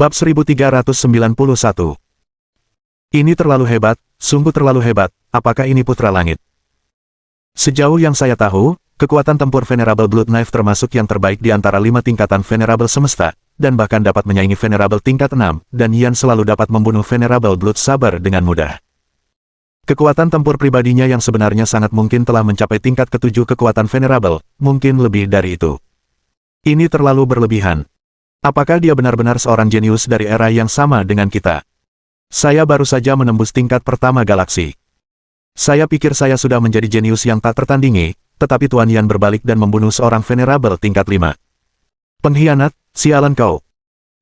Bab 1391. Ini terlalu hebat, sungguh terlalu hebat, apakah ini Putra Langit? Sejauh yang saya tahu, kekuatan tempur Venerable Blood Knife termasuk yang terbaik di antara 5 tingkatan Venerable semesta, dan bahkan dapat menyaingi Venerable tingkat 6, dan Yan selalu dapat membunuh Venerable Blood Saber dengan mudah. Kekuatan tempur pribadinya yang sebenarnya sangat mungkin telah mencapai tingkat ke-7 kekuatan Venerable, mungkin lebih dari itu. Ini terlalu berlebihan. Apakah dia benar-benar seorang jenius dari era yang sama dengan kita? Saya baru saja menembus tingkat pertama galaksi. Saya pikir saya sudah menjadi jenius yang tak tertandingi, tetapi Tuan Yan berbalik dan membunuh seorang Venerable tingkat 5. Pengkhianat, sialan kau.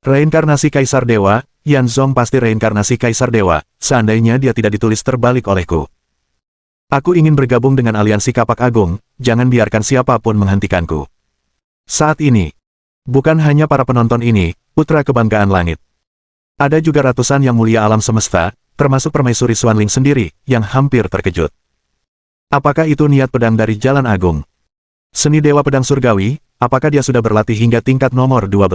Reinkarnasi Kaisar Dewa, Yan Zong pasti reinkarnasi Kaisar Dewa, seandainya dia tidak ditulis terbalik olehku. Aku ingin bergabung dengan aliansi Kapak Agung, jangan biarkan siapapun menghentikanku. Saat ini, bukan hanya para penonton ini, putra kebanggaan langit. Ada juga ratusan yang mulia alam semesta, termasuk Permaisuri Xuanling sendiri, yang hampir terkejut. Apakah itu niat pedang dari Jalan Agung? Seni Dewa Pedang Surgawi, apakah dia sudah berlatih hingga tingkat nomor 12?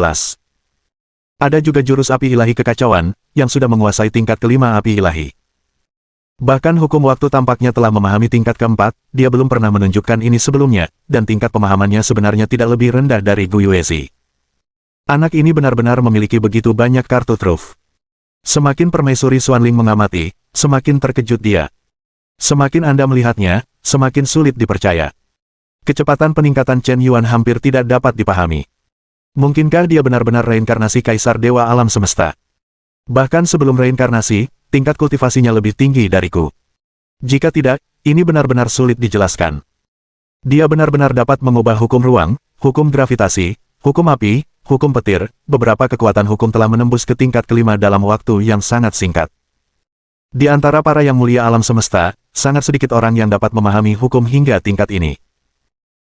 Ada juga jurus api ilahi kekacauan, yang sudah menguasai tingkat kelima api ilahi. Bahkan hukum waktu tampaknya telah memahami tingkat keempat, dia belum pernah menunjukkan ini sebelumnya, dan tingkat pemahamannya sebenarnya tidak lebih rendah dari Gu Yuezi. Anak ini benar-benar memiliki begitu banyak kartu truf. Semakin Permaisuri Xuanling mengamati, semakin terkejut dia. Semakin Anda melihatnya, semakin sulit dipercaya. Kecepatan peningkatan Chen Yuan hampir tidak dapat dipahami. Mungkinkah dia benar-benar reinkarnasi Kaisar Dewa Alam Semesta? Bahkan sebelum reinkarnasi, tingkat kultivasinya lebih tinggi dariku. Jika tidak, ini benar-benar sulit dijelaskan. Dia benar-benar dapat mengubah hukum ruang, hukum gravitasi, hukum api, hukum petir, beberapa kekuatan hukum telah menembus ke tingkat kelima dalam waktu yang sangat singkat. Di antara para yang mulia alam semesta, sangat sedikit orang yang dapat memahami hukum hingga tingkat ini.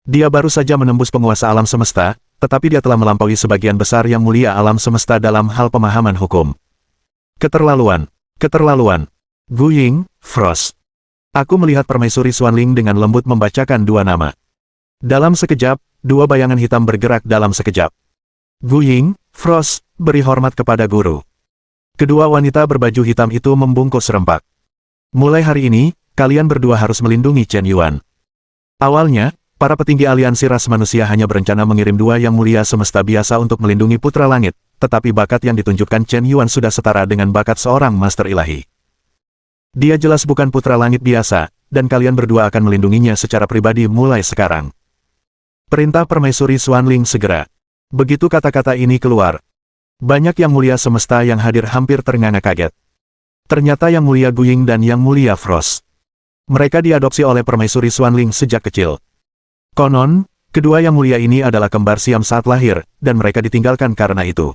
Dia baru saja menembus penguasa alam semesta, tetapi dia telah melampaui sebagian besar yang mulia alam semesta dalam hal pemahaman hukum. Keterlaluan. Keterlaluan. Gu Ying, Frost. Aku melihat Permaisuri Xuanling dengan lembut membacakan dua nama. Dalam sekejap, dua bayangan hitam bergerak dalam sekejap. Gu Ying, Frost, beri hormat kepada guru. Kedua wanita berbaju hitam itu membungkuk serempak. Mulai hari ini, kalian berdua harus melindungi Chen Yuan. Awalnya, para petinggi aliansi ras manusia hanya berencana mengirim dua yang mulia semesta biasa untuk melindungi Putra Langit, tetapi bakat yang ditunjukkan Chen Yuan sudah setara dengan bakat seorang Master Ilahi. Dia jelas bukan Putra Langit biasa, dan kalian berdua akan melindunginya secara pribadi mulai sekarang. Perintah Permaisuri Xuanling segera. Begitu kata-kata ini keluar, banyak yang mulia semesta yang hadir hampir ternganga kaget. Ternyata yang mulia Gu Ying dan yang mulia Frost. Mereka diadopsi oleh Permaisuri Xuanling sejak kecil. Konon, kedua yang mulia ini adalah kembar siam saat lahir, dan mereka ditinggalkan karena itu.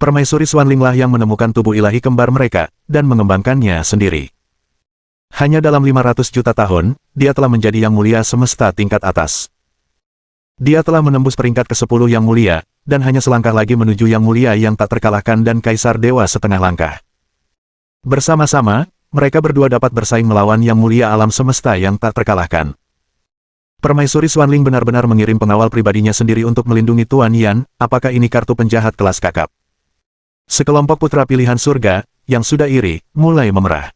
Permaisuri Xuanling lah yang menemukan tubuh ilahi kembar mereka, dan mengembangkannya sendiri. Hanya dalam 500 juta tahun, dia telah menjadi yang mulia semesta tingkat atas. Dia telah menembus peringkat ke-10 yang mulia, dan hanya selangkah lagi menuju yang mulia yang tak terkalahkan dan Kaisar Dewa setengah langkah. Bersama-sama, mereka berdua dapat bersaing melawan yang mulia alam semesta yang tak terkalahkan. Permaisuri Xuanling benar-benar mengirim pengawal pribadinya sendiri untuk melindungi Tuan Yan, apakah ini kartu penjahat kelas kakap? Sekelompok putra pilihan surga, yang sudah iri, mulai memerah.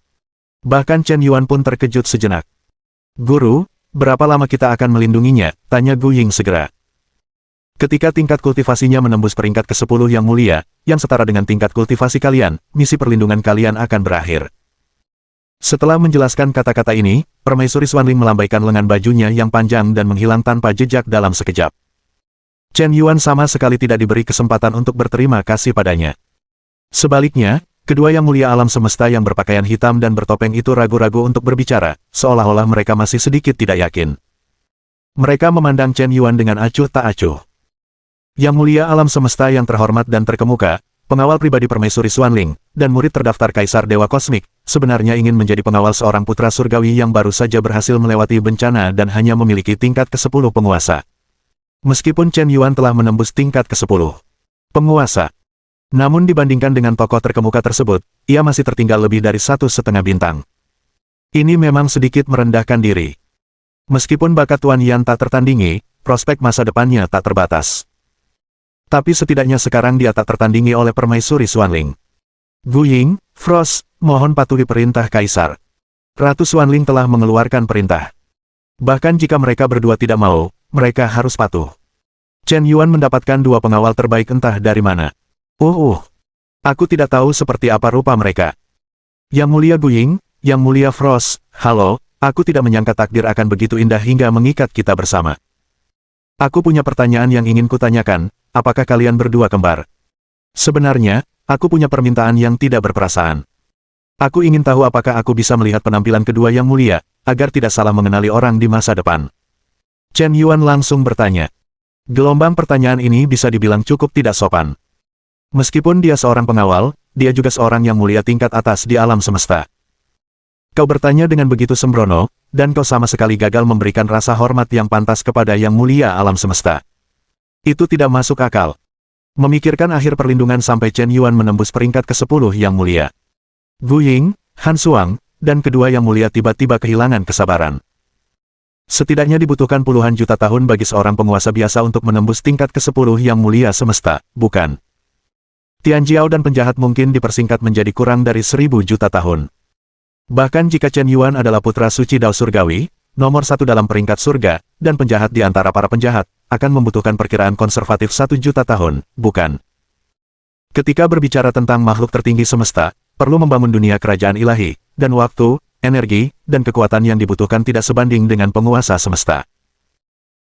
Bahkan Chen Yuan pun terkejut sejenak. Guru, berapa lama kita akan melindunginya? Tanya Gu Ying segera. Ketika tingkat kultivasinya menembus peringkat ke-10 yang mulia, yang setara dengan tingkat kultivasi kalian, misi perlindungan kalian akan berakhir. Setelah menjelaskan kata-kata ini, Permaisuri Xuanling melambaikan lengan bajunya yang panjang dan menghilang tanpa jejak dalam sekejap. Chen Yuan sama sekali tidak diberi kesempatan untuk berterima kasih padanya. Sebaliknya, kedua yang mulia alam semesta yang berpakaian hitam dan bertopeng itu ragu-ragu untuk berbicara, seolah-olah mereka masih sedikit tidak yakin. Mereka memandang Chen Yuan dengan acuh tak acuh. Yang mulia alam semesta yang terhormat dan terkemuka, pengawal pribadi Permaisuri Xuanling, dan murid terdaftar Kaisar Dewa Kosmik, sebenarnya ingin menjadi pengawal seorang putra surgawi yang baru saja berhasil melewati bencana dan hanya memiliki tingkat ke-10 penguasa. Meskipun Chen Yuan telah menembus tingkat ke-10 penguasa, namun dibandingkan dengan tokoh terkemuka tersebut, ia masih tertinggal lebih dari 1,5 bintang. Ini memang sedikit merendahkan diri. Meskipun bakat Tuan Yan tak tertandingi, prospek masa depannya tak terbatas. Tapi setidaknya sekarang dia tak tertandingi oleh permaisuri Xuanling. Gu Ying, Frost, mohon patuhi perintah Kaisar. Ratu Xuanling telah mengeluarkan perintah. Bahkan jika mereka berdua tidak mau, mereka harus patuh. Chen Yuan mendapatkan dua pengawal terbaik entah dari mana. Aku tidak tahu seperti apa rupa mereka. Yang Mulia Gu Ying, Yang Mulia Frost, halo, aku tidak menyangka takdir akan begitu indah hingga mengikat kita bersama. Aku punya pertanyaan yang ingin kutanyakan, apakah kalian berdua kembar? Sebenarnya, aku punya permintaan yang tidak berperasaan. Aku ingin tahu apakah aku bisa melihat penampilan kedua Yang Mulia, agar tidak salah mengenali orang di masa depan. Chen Yuan langsung bertanya. Gelombang pertanyaan ini bisa dibilang cukup tidak sopan. Meskipun dia seorang pengawal, dia juga seorang yang mulia tingkat atas di alam semesta. Kau bertanya dengan begitu sembrono, dan kau sama sekali gagal memberikan rasa hormat yang pantas kepada Yang Mulia alam semesta. Itu tidak masuk akal. Memikirkan akhir perlindungan sampai Chen Yuan menembus peringkat ke-10 Yang Mulia. Gu Ying, Han Xuang, dan kedua Yang Mulia tiba-tiba kehilangan kesabaran. Setidaknya dibutuhkan puluhan juta tahun bagi seorang penguasa biasa untuk menembus tingkat ke-10 Yang Mulia semesta, bukan? Tian Jiao dan penjahat mungkin dipersingkat menjadi kurang dari 1000 juta tahun. Bahkan jika Chen Yuan adalah putra suci Dao Surgawi, nomor satu dalam peringkat surga, dan penjahat di antara para penjahat, akan membutuhkan perkiraan konservatif 1 juta tahun, bukan? Ketika berbicara tentang makhluk tertinggi semesta, perlu membangun dunia kerajaan ilahi, dan waktu, energi, dan kekuatan yang dibutuhkan tidak sebanding dengan penguasa semesta.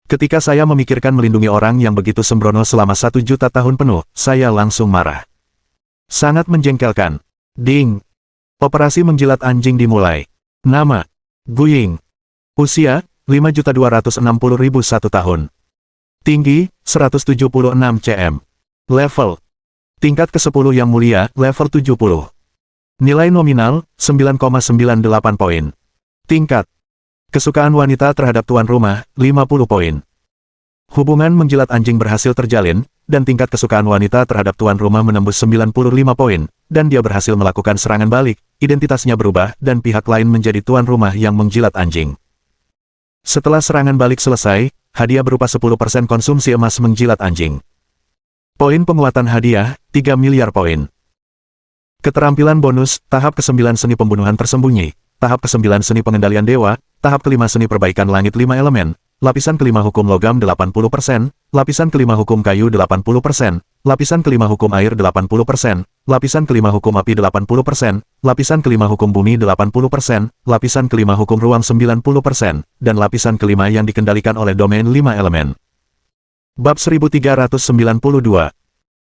Ketika saya memikirkan melindungi orang yang begitu sembrono selama 1 juta tahun penuh, saya langsung marah. Sangat menjengkelkan. Ding! Operasi menjilat anjing dimulai. Nama: Gu Ying. Usia: 5.260.001 tahun. Tinggi: 176 cm. Level: tingkat ke-10 Yang Mulia, level 70. Nilai nominal: 9,98 poin. Tingkat kesukaan wanita terhadap tuan rumah, 50 poin. Hubungan menjilat anjing berhasil terjalin, dan tingkat kesukaan wanita terhadap tuan rumah menembus 95 poin, dan dia berhasil melakukan serangan balik, identitasnya berubah, dan pihak lain menjadi tuan rumah yang menjilat anjing. Setelah serangan balik selesai, hadiah berupa 10% konsumsi emas menjilat anjing. Poin penguatan hadiah, 3 miliar poin. Keterampilan bonus, tahap ke-9 seni pembunuhan tersembunyi, tahap ke-9 seni pengendalian dewa, tahap ke-5 seni perbaikan langit 5 elemen, lapisan ke-5 hukum logam 80%, lapisan ke-5 hukum kayu 80%, lapisan ke-5 hukum air 80%, lapisan ke-5 hukum api 80%, lapisan ke-5 hukum bumi 80%, lapisan ke-5 hukum ruang 90%, dan lapisan ke-5 yang dikendalikan oleh domain 5 elemen. Bab 1392.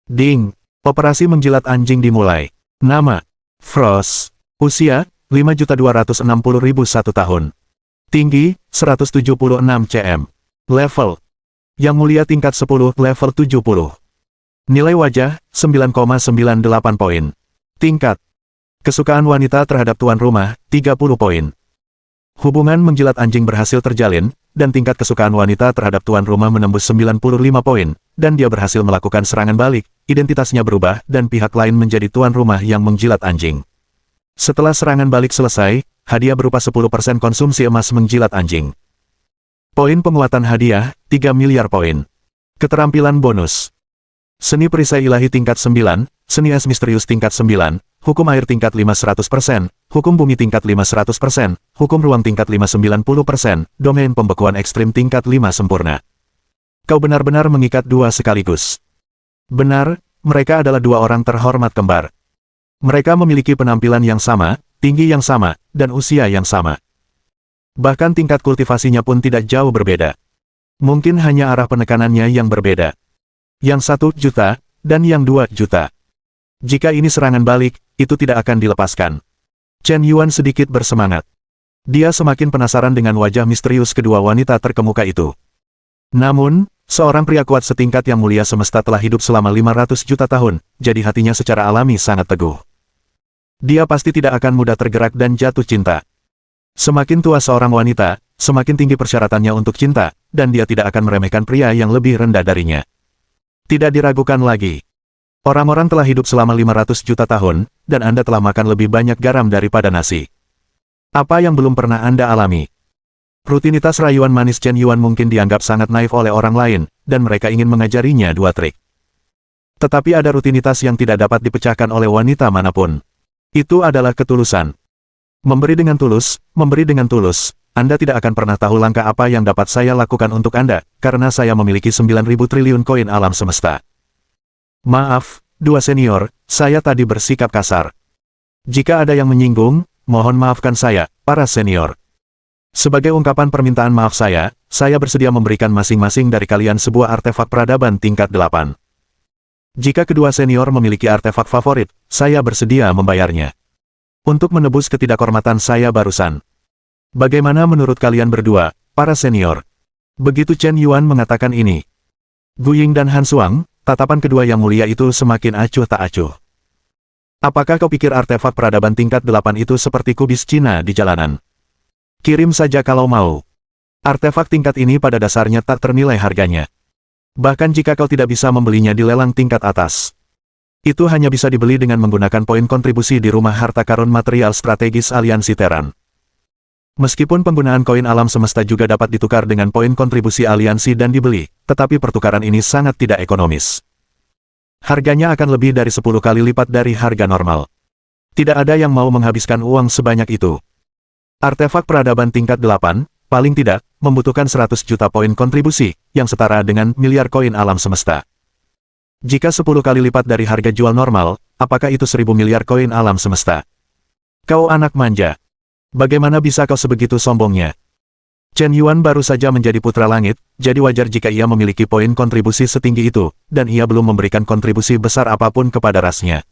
Ding! Operasi menjilat anjing dimulai. Nama: Frost. Usia: 5.260.001 tahun. Tinggi: 176 cm. Level: Yang Mulia tingkat 10, level 70. Nilai wajah: 9,98 poin. Tingkat kesukaan wanita terhadap tuan rumah, 30 poin. Hubungan menjilat anjing berhasil terjalin, dan tingkat kesukaan wanita terhadap tuan rumah menembus 95 poin, dan dia berhasil melakukan serangan balik, identitasnya berubah, dan pihak lain menjadi tuan rumah yang menjilat anjing. Setelah serangan balik selesai, hadiah berupa 10% konsumsi emas menjilat anjing. Poin penguatan hadiah, 3 miliar poin. Keterampilan bonus. Seni perisai ilahi tingkat 9, seni es misterius tingkat 9, hukum air tingkat 500%, hukum bumi tingkat 500%, hukum ruang tingkat 590%, domain pembekuan ekstrim tingkat 5 sempurna. Kau benar-benar mengikat dua sekaligus. Benar, mereka adalah dua orang terhormat kembar. Mereka memiliki penampilan yang sama, tinggi yang sama, dan usia yang sama. Bahkan tingkat kultivasinya pun tidak jauh berbeda. Mungkin hanya arah penekanannya yang berbeda. Yang 1 juta, dan yang 2 juta. Jika ini serangan balik, itu tidak akan dilepaskan. Chen Yuan sedikit bersemangat. Dia semakin penasaran dengan wajah misterius kedua wanita terkemuka itu. Namun, seorang pria kuat setingkat Yang Mulia semesta telah hidup selama 500 juta tahun, jadi hatinya secara alami sangat teguh. Dia pasti tidak akan mudah tergerak dan jatuh cinta. Semakin tua seorang wanita, semakin tinggi persyaratannya untuk cinta, dan dia tidak akan meremehkan pria yang lebih rendah darinya. Tidak diragukan lagi. Orang-orang telah hidup selama 500 juta tahun, dan Anda telah makan lebih banyak garam daripada nasi. Apa yang belum pernah Anda alami? Rutinitas rayuan manis Chen Yuan mungkin dianggap sangat naif oleh orang lain, dan mereka ingin mengajarinya dua trik. Tetapi ada rutinitas yang tidak dapat dipecahkan oleh wanita manapun. Itu adalah ketulusan. Memberi dengan tulus, Anda tidak akan pernah tahu langkah apa yang dapat saya lakukan untuk Anda, karena saya memiliki 9.000 triliun koin alam semesta. Maaf, dua senior, saya tadi bersikap kasar. Jika ada yang menyinggung, mohon maafkan saya, para senior. Sebagai ungkapan permintaan maaf saya bersedia memberikan masing-masing dari kalian sebuah artefak peradaban tingkat 8. Jika kedua senior memiliki artefak favorit, saya bersedia membayarnya. Untuk menebus ketidakhormatan saya barusan. Bagaimana menurut kalian berdua, para senior? Begitu Chen Yuan mengatakan ini, Gu Ying dan Han Suang, tatapan kedua yang mulia itu semakin acuh tak acuh. Apakah kau pikir artefak peradaban tingkat 8 itu seperti kubis Cina di jalanan? Kirim saja kalau mau. Artefak tingkat ini pada dasarnya tak ternilai harganya. Bahkan jika kau tidak bisa membelinya di lelang tingkat atas. Itu hanya bisa dibeli dengan menggunakan poin kontribusi di rumah harta karun material strategis aliansi Teran. Meskipun penggunaan koin alam semesta juga dapat ditukar dengan poin kontribusi aliansi dan dibeli, tetapi pertukaran ini sangat tidak ekonomis. Harganya akan lebih dari 10 kali lipat dari harga normal. Tidak ada yang mau menghabiskan uang sebanyak itu. Artefak peradaban tingkat 8, paling tidak, membutuhkan 100 juta poin kontribusi, yang setara dengan miliar koin alam semesta. Jika 10 kali lipat dari harga jual normal, apakah itu 1000 miliar koin alam semesta? Kau anak manja. Bagaimana bisa kau sebegitu sombongnya? Chen Yuan baru saja menjadi putra langit, jadi wajar jika ia memiliki poin kontribusi setinggi itu, dan ia belum memberikan kontribusi besar apapun kepada rasnya.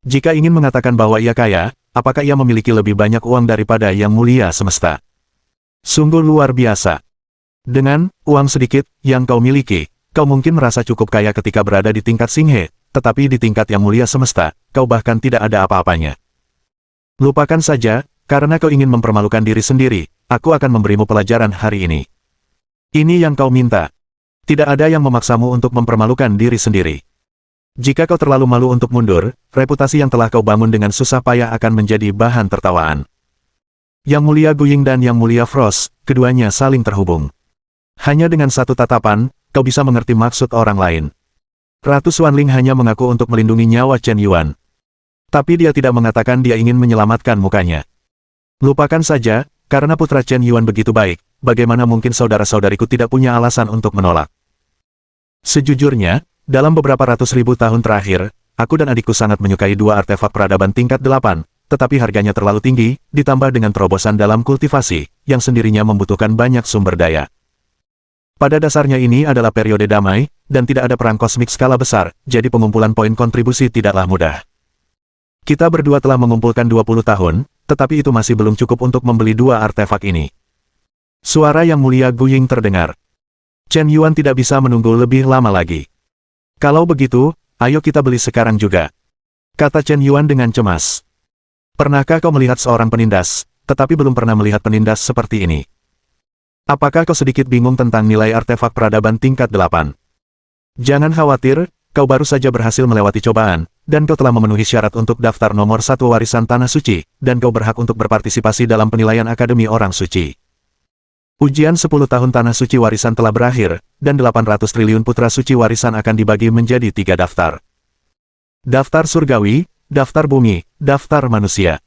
Jika ingin mengatakan bahwa ia kaya, apakah ia memiliki lebih banyak uang daripada yang mulia semesta? Sungguh luar biasa. Dengan uang sedikit yang kau miliki, kau mungkin merasa cukup kaya ketika berada di tingkat Xinghe, tetapi di tingkat yang mulia semesta, kau bahkan tidak ada apa-apanya. Lupakan saja, karena kau ingin mempermalukan diri sendiri, aku akan memberimu pelajaran hari ini. Ini yang kau minta. Tidak ada yang memaksamu untuk mempermalukan diri sendiri. Jika kau terlalu malu untuk mundur, reputasi yang telah kau bangun dengan susah payah akan menjadi bahan tertawaan. Yang mulia Gu Ying dan yang mulia Frost, keduanya saling terhubung. Hanya dengan satu tatapan, kau bisa mengerti maksud orang lain. Ratu Xuanling hanya mengaku untuk melindungi nyawa Chen Yuan. Tapi dia tidak mengatakan dia ingin menyelamatkan mukanya. Lupakan saja, karena putra Chen Yuan begitu baik, bagaimana mungkin saudara-saudariku tidak punya alasan untuk menolak. Sejujurnya, dalam beberapa ratus ribu tahun terakhir, aku dan adikku sangat menyukai dua artefak peradaban tingkat 8, tetapi harganya terlalu tinggi, ditambah dengan terobosan dalam kultivasi, yang sendirinya membutuhkan banyak sumber daya. Pada dasarnya ini adalah periode damai, dan tidak ada perang kosmik skala besar, jadi pengumpulan poin kontribusi tidaklah mudah. Kita berdua telah mengumpulkan 20 tahun, tetapi itu masih belum cukup untuk membeli dua artefak ini. Suara yang mulia Gu Ying terdengar. Chen Yuan tidak bisa menunggu lebih lama lagi. Kalau begitu, ayo kita beli sekarang juga. Kata Chen Yuan dengan cemas. Pernahkah kau melihat seorang penindas, tetapi belum pernah melihat penindas seperti ini? Apakah kau sedikit bingung tentang nilai artefak peradaban tingkat 8? Jangan khawatir, kau baru saja berhasil melewati cobaan, dan kau telah memenuhi syarat untuk daftar nomor 1 warisan Tanah Suci, dan kau berhak untuk berpartisipasi dalam penilaian Akademi Orang Suci. Ujian 10 tahun Tanah Suci warisan telah berakhir, dan 800 triliun putra suci warisan akan dibagi menjadi 3 daftar. Daftar surgawi, daftar bumi, daftar manusia.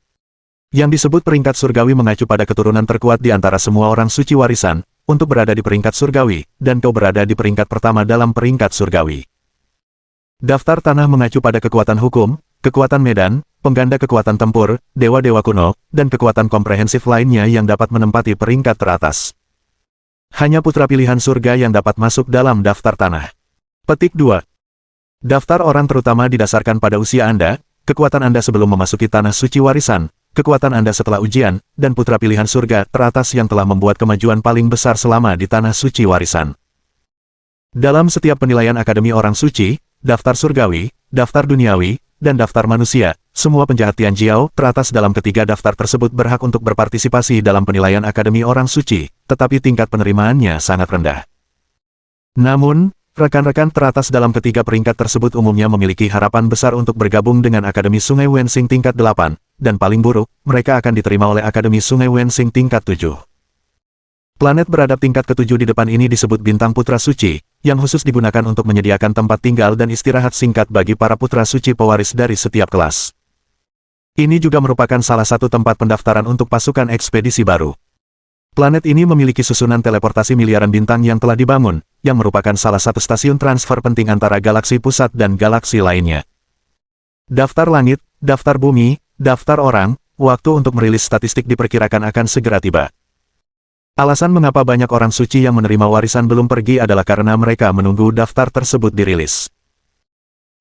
Yang disebut peringkat surgawi mengacu pada keturunan terkuat di antara semua orang suci warisan, untuk berada di peringkat surgawi, dan kau berada di peringkat pertama dalam peringkat surgawi. Daftar tanah mengacu pada kekuatan hukum, kekuatan medan, pengganda kekuatan tempur, dewa-dewa kuno, dan kekuatan komprehensif lainnya yang dapat menempati peringkat teratas. Hanya putra pilihan surga yang dapat masuk dalam daftar tanah. Petik 2. Daftar orang terutama didasarkan pada usia Anda, kekuatan Anda sebelum memasuki tanah suci warisan, kekuatan Anda setelah ujian, dan putra pilihan surga teratas yang telah membuat kemajuan paling besar selama di tanah suci warisan. Dalam setiap penilaian Akademi Orang Suci, daftar surgawi, daftar duniawi, dan daftar manusia, semua penjahat Tianjiao teratas dalam ketiga daftar tersebut berhak untuk berpartisipasi dalam penilaian Akademi Orang Suci, tetapi tingkat penerimaannya sangat rendah. Namun, rekan-rekan teratas dalam ketiga peringkat tersebut umumnya memiliki harapan besar untuk bergabung dengan Akademi Sungai Wensing tingkat 8, dan paling buruk, mereka akan diterima oleh Akademi Sungai Wensing tingkat 7. Planet beradab tingkat ke-7 di depan ini disebut bintang putra suci, yang khusus digunakan untuk menyediakan tempat tinggal dan istirahat singkat bagi para putra suci pewaris dari setiap kelas. Ini juga merupakan salah satu tempat pendaftaran untuk pasukan ekspedisi baru. Planet ini memiliki susunan teleportasi miliaran bintang yang telah dibangun, yang merupakan salah satu stasiun transfer penting antara galaksi pusat dan galaksi lainnya. Daftar langit, daftar bumi, daftar orang, waktu untuk merilis statistik diperkirakan akan segera tiba. Alasan mengapa banyak orang suci yang menerima warisan belum pergi adalah karena mereka menunggu daftar tersebut dirilis.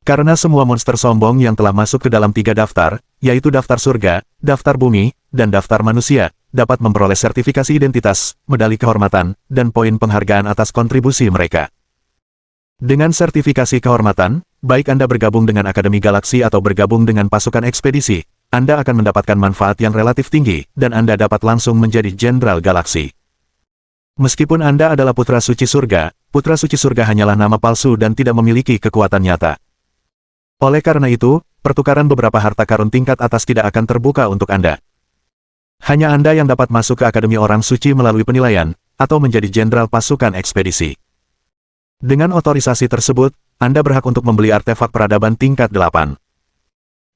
Karena semua monster sombong yang telah masuk ke dalam 3 daftar, yaitu daftar surga, daftar bumi, dan daftar manusia, dapat memperoleh sertifikasi identitas, medali kehormatan, dan poin penghargaan atas kontribusi mereka. Dengan sertifikasi kehormatan, baik Anda bergabung dengan Akademi Galaksi atau bergabung dengan pasukan ekspedisi, Anda akan mendapatkan manfaat yang relatif tinggi, dan Anda dapat langsung menjadi Jenderal Galaksi. Meskipun Anda adalah putra suci surga hanyalah nama palsu dan tidak memiliki kekuatan nyata. Oleh karena itu, pertukaran beberapa harta karun tingkat atas tidak akan terbuka untuk Anda. Hanya Anda yang dapat masuk ke Akademi Orang Suci melalui penilaian, atau menjadi jenderal pasukan ekspedisi. Dengan otorisasi tersebut, Anda berhak untuk membeli artefak peradaban tingkat 8.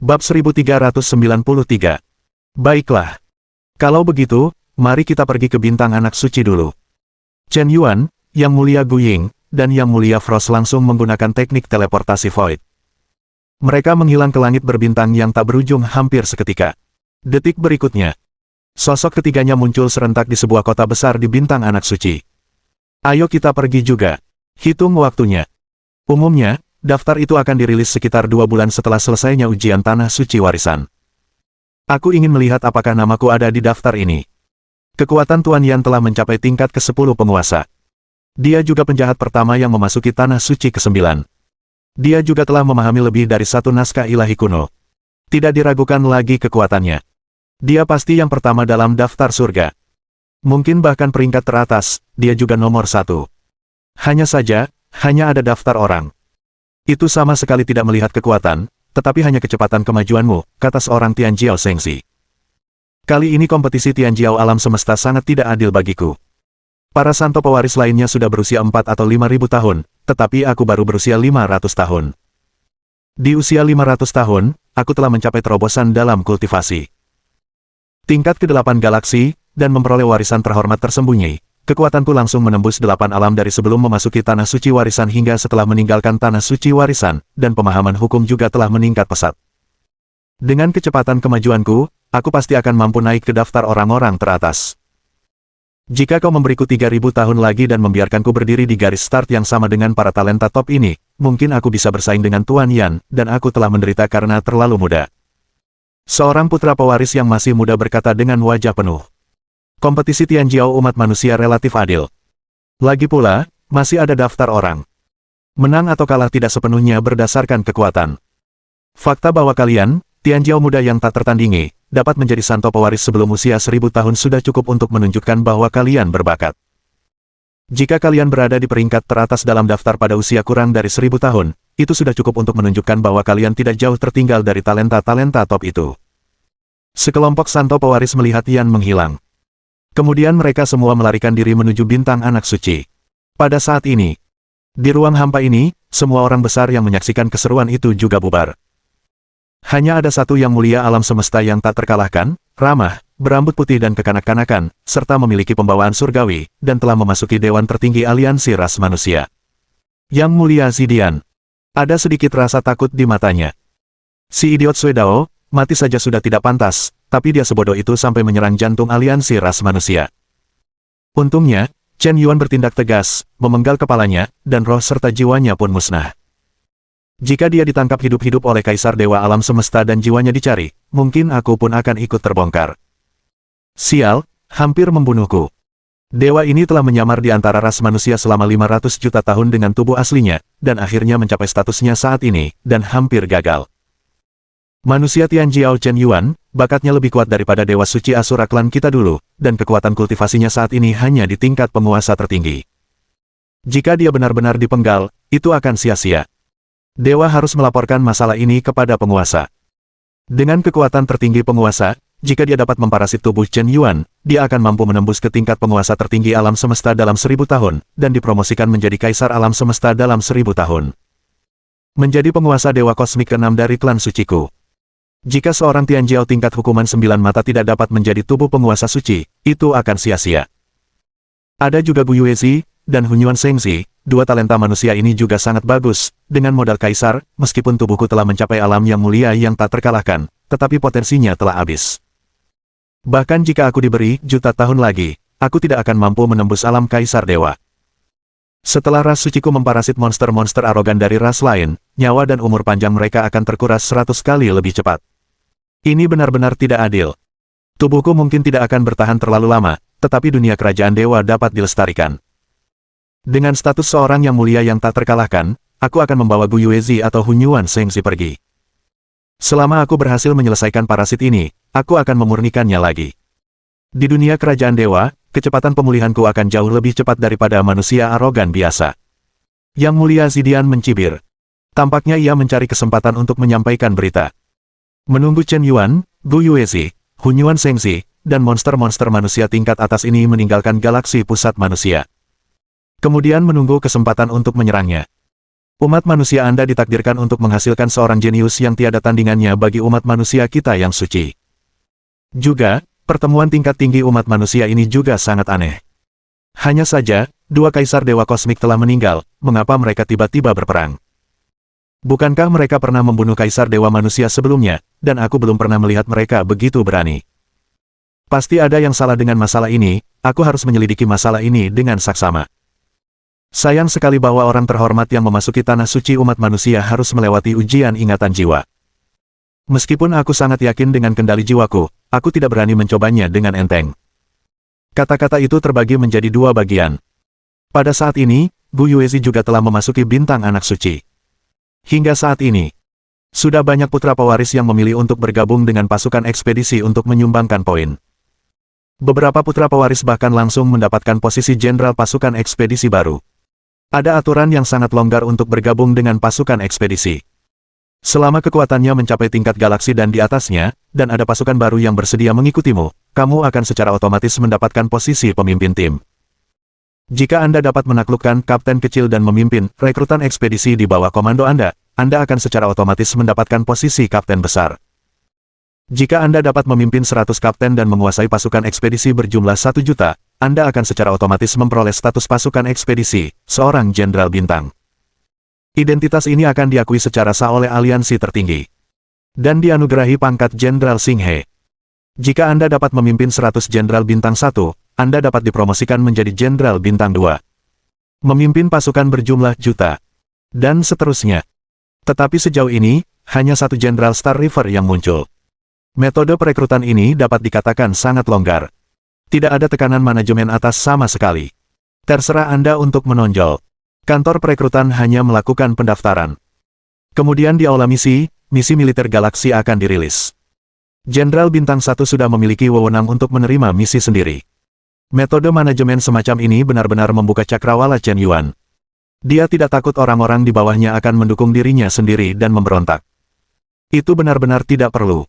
Bab 1393. Baiklah. Kalau begitu, mari kita pergi ke bintang anak suci dulu. Chen Yuan, Yang Mulia Gu Ying, dan Yang Mulia Frost langsung menggunakan teknik teleportasi void. Mereka menghilang ke langit berbintang yang tak berujung hampir seketika. Detik berikutnya, sosok ketiganya muncul serentak di sebuah kota besar di bintang anak suci. Ayo kita pergi juga. Hitung waktunya. Umumnya, daftar itu akan dirilis sekitar 2 bulan setelah selesainya ujian tanah suci warisan. Aku ingin melihat apakah namaku ada di daftar ini. Kekuatan Tuan Yan telah mencapai tingkat ke-10 penguasa. Dia juga penjahat pertama yang memasuki tanah suci ke-9. Dia juga telah memahami lebih dari 1 naskah ilahi kuno. Tidak diragukan lagi kekuatannya. Dia pasti yang pertama dalam daftar surga. Mungkin bahkan peringkat teratas, dia juga nomor 1. Hanya saja, hanya ada daftar orang. Itu sama sekali tidak melihat kekuatan, tetapi hanya kecepatan kemajuanmu, kata seorang Tianjiao Sengsi. Kali ini kompetisi Tianjiao alam semesta sangat tidak adil bagiku. Para santo pewaris lainnya sudah berusia 4 atau 5.000 tahun, tetapi aku baru berusia 500 tahun. Di usia 500 tahun, aku telah mencapai terobosan dalam kultivasi. Tingkat ke-8 galaksi, dan memperoleh warisan terhormat tersembunyi. Kekuatanku langsung menembus 8 alam dari sebelum memasuki tanah suci warisan hingga setelah meninggalkan tanah suci warisan, dan pemahaman hukum juga telah meningkat pesat. Dengan kecepatan kemajuanku, aku pasti akan mampu naik ke daftar orang-orang teratas. Jika kau memberiku 3.000 tahun lagi dan membiarkanku berdiri di garis start yang sama dengan para talenta top ini, mungkin aku bisa bersaing dengan Tuan Yan, dan aku telah menderita karena terlalu muda. Seorang putra pewaris yang masih muda berkata dengan wajah penuh. Kompetisi Tianjiao umat manusia relatif adil. Lagi pula, masih ada daftar orang. Menang atau kalah tidak sepenuhnya berdasarkan kekuatan. Fakta bahwa kalian, Tianjiao muda yang tak tertandingi, dapat menjadi santo pewaris sebelum usia 1000 tahun sudah cukup untuk menunjukkan bahwa kalian berbakat. Jika kalian berada di peringkat teratas dalam daftar pada usia kurang dari 1000 tahun, itu sudah cukup untuk menunjukkan bahwa kalian tidak jauh tertinggal dari talenta-talenta top itu. Sekelompok santo pewaris melihat Yan menghilang. Kemudian mereka semua melarikan diri menuju bintang anak suci. Pada saat ini, di ruang hampa ini, semua orang besar yang menyaksikan keseruan itu juga bubar. Hanya ada satu yang mulia alam semesta yang tak terkalahkan, ramah, berambut putih dan kekanak-kanakan, serta memiliki pembawaan surgawi, dan telah memasuki dewan tertinggi aliansi ras manusia. Yang Mulia Zidian. Ada sedikit rasa takut di matanya. Si idiot Suedao, mati saja sudah tidak pantas, tapi dia sebodoh itu sampai menyerang jantung aliansi ras manusia. Untungnya, Chen Yuan bertindak tegas, memenggal kepalanya, dan roh serta jiwanya pun musnah. Jika dia ditangkap hidup-hidup oleh Kaisar Dewa Alam Semesta dan jiwanya dicari, mungkin aku pun akan ikut terbongkar. Sial, hampir membunuhku. Dewa ini telah menyamar di antara ras manusia selama 500 juta tahun dengan tubuh aslinya, dan akhirnya mencapai statusnya saat ini, dan hampir gagal. Manusia Tianjiao Chen Yuan, bakatnya lebih kuat daripada Dewa Suci Asura klan kita dulu, dan kekuatan kultivasinya saat ini hanya di tingkat penguasa tertinggi. Jika dia benar-benar dipenggal, itu akan sia-sia. Dewa harus melaporkan masalah ini kepada penguasa. Dengan kekuatan tertinggi penguasa, jika dia dapat memparasit tubuh Chen Yuan, dia akan mampu menembus ke tingkat penguasa tertinggi alam semesta dalam 1000 tahun, dan dipromosikan menjadi kaisar alam semesta dalam 1000 tahun. Menjadi penguasa Dewa Kosmik ke-6 dari klan suciku. Jika seorang Tianjiao tingkat hukuman 9 mata tidak dapat menjadi tubuh penguasa suci, itu akan sia-sia. Ada juga Gu Yuezi dan Hunyuan Shengzi, dua talenta manusia ini juga sangat bagus, dengan modal kaisar, meskipun tubuhku telah mencapai alam yang mulia yang tak terkalahkan, tetapi potensinya telah habis. Bahkan jika aku diberi juta tahun lagi, aku tidak akan mampu menembus alam kaisar dewa. Setelah ras suciku memparasit monster-monster arogan dari ras lain, nyawa dan umur panjang mereka akan terkuras 100 kali lebih cepat. Ini benar-benar tidak adil. Tubuhku mungkin tidak akan bertahan terlalu lama, tetapi dunia kerajaan dewa dapat dilestarikan. Dengan status seorang yang mulia yang tak terkalahkan, aku akan membawa Gu Yuezi atau Hunyuan Shengzi pergi. Selama aku berhasil menyelesaikan parasit ini, aku akan memurnikannya lagi. Di dunia kerajaan dewa, kecepatan pemulihanku akan jauh lebih cepat daripada manusia arogan biasa. Yang mulia Zidian mencibir. Tampaknya ia mencari kesempatan untuk menyampaikan berita. Menunggu Chen Yuan, Gu Yuezi, Hunyuan Shengzi, dan monster-monster manusia tingkat atas ini meninggalkan galaksi pusat manusia. Kemudian menunggu kesempatan untuk menyerangnya. Umat manusia Anda ditakdirkan untuk menghasilkan seorang jenius yang tiada tandingannya bagi umat manusia kita yang suci. Juga, pertemuan tingkat tinggi umat manusia ini juga sangat aneh. Hanya saja, dua kaisar dewa kosmik telah meninggal, mengapa mereka tiba-tiba berperang? Bukankah mereka pernah membunuh kaisar dewa manusia sebelumnya, dan aku belum pernah melihat mereka begitu berani. Pasti ada yang salah dengan masalah ini, aku harus menyelidiki masalah ini dengan saksama. Sayang sekali bahwa orang terhormat yang memasuki tanah suci umat manusia harus melewati ujian ingatan jiwa. Meskipun aku sangat yakin dengan kendali jiwaku, aku tidak berani mencobanya dengan enteng. Kata-kata itu terbagi menjadi dua bagian. Pada saat ini, Gu Yuezi juga telah memasuki bintang anak suci. Hingga saat ini, sudah banyak putra pewaris yang memilih untuk bergabung dengan pasukan ekspedisi untuk menyumbangkan poin. Beberapa putra pewaris bahkan langsung mendapatkan posisi jenderal pasukan ekspedisi baru. Ada aturan yang sangat longgar untuk bergabung dengan pasukan ekspedisi. Selama kekuatannya mencapai tingkat galaksi dan di atasnya, dan ada pasukan baru yang bersedia mengikutimu, kamu akan secara otomatis mendapatkan posisi pemimpin tim. Jika Anda dapat menaklukkan kapten kecil dan memimpin rekrutan ekspedisi di bawah komando Anda akan secara otomatis mendapatkan posisi kapten besar. Jika Anda dapat memimpin 100 kapten dan menguasai pasukan ekspedisi berjumlah 1 juta, Anda akan secara otomatis memperoleh status pasukan ekspedisi, seorang jenderal bintang. Identitas ini akan diakui secara sah oleh aliansi tertinggi. Dan dianugerahi pangkat Jenderal Xinghe. Jika Anda dapat memimpin 100 jenderal bintang 1, Anda dapat dipromosikan menjadi jenderal bintang 2. Memimpin pasukan berjumlah juta. Dan seterusnya. Tetapi sejauh ini, hanya satu jenderal Star River yang muncul. Metode perekrutan ini dapat dikatakan sangat longgar. Tidak ada tekanan manajemen atas sama sekali. Terserah Anda untuk menonjol. Kantor perekrutan hanya melakukan pendaftaran. Kemudian di aula misi militer galaksi akan dirilis. Jenderal Bintang 1 sudah memiliki wewenang untuk menerima misi sendiri. Metode manajemen semacam ini benar-benar membuka cakrawala Chen Yuan. Dia tidak takut orang-orang di bawahnya akan mendukung dirinya sendiri dan memberontak. Itu benar-benar tidak perlu.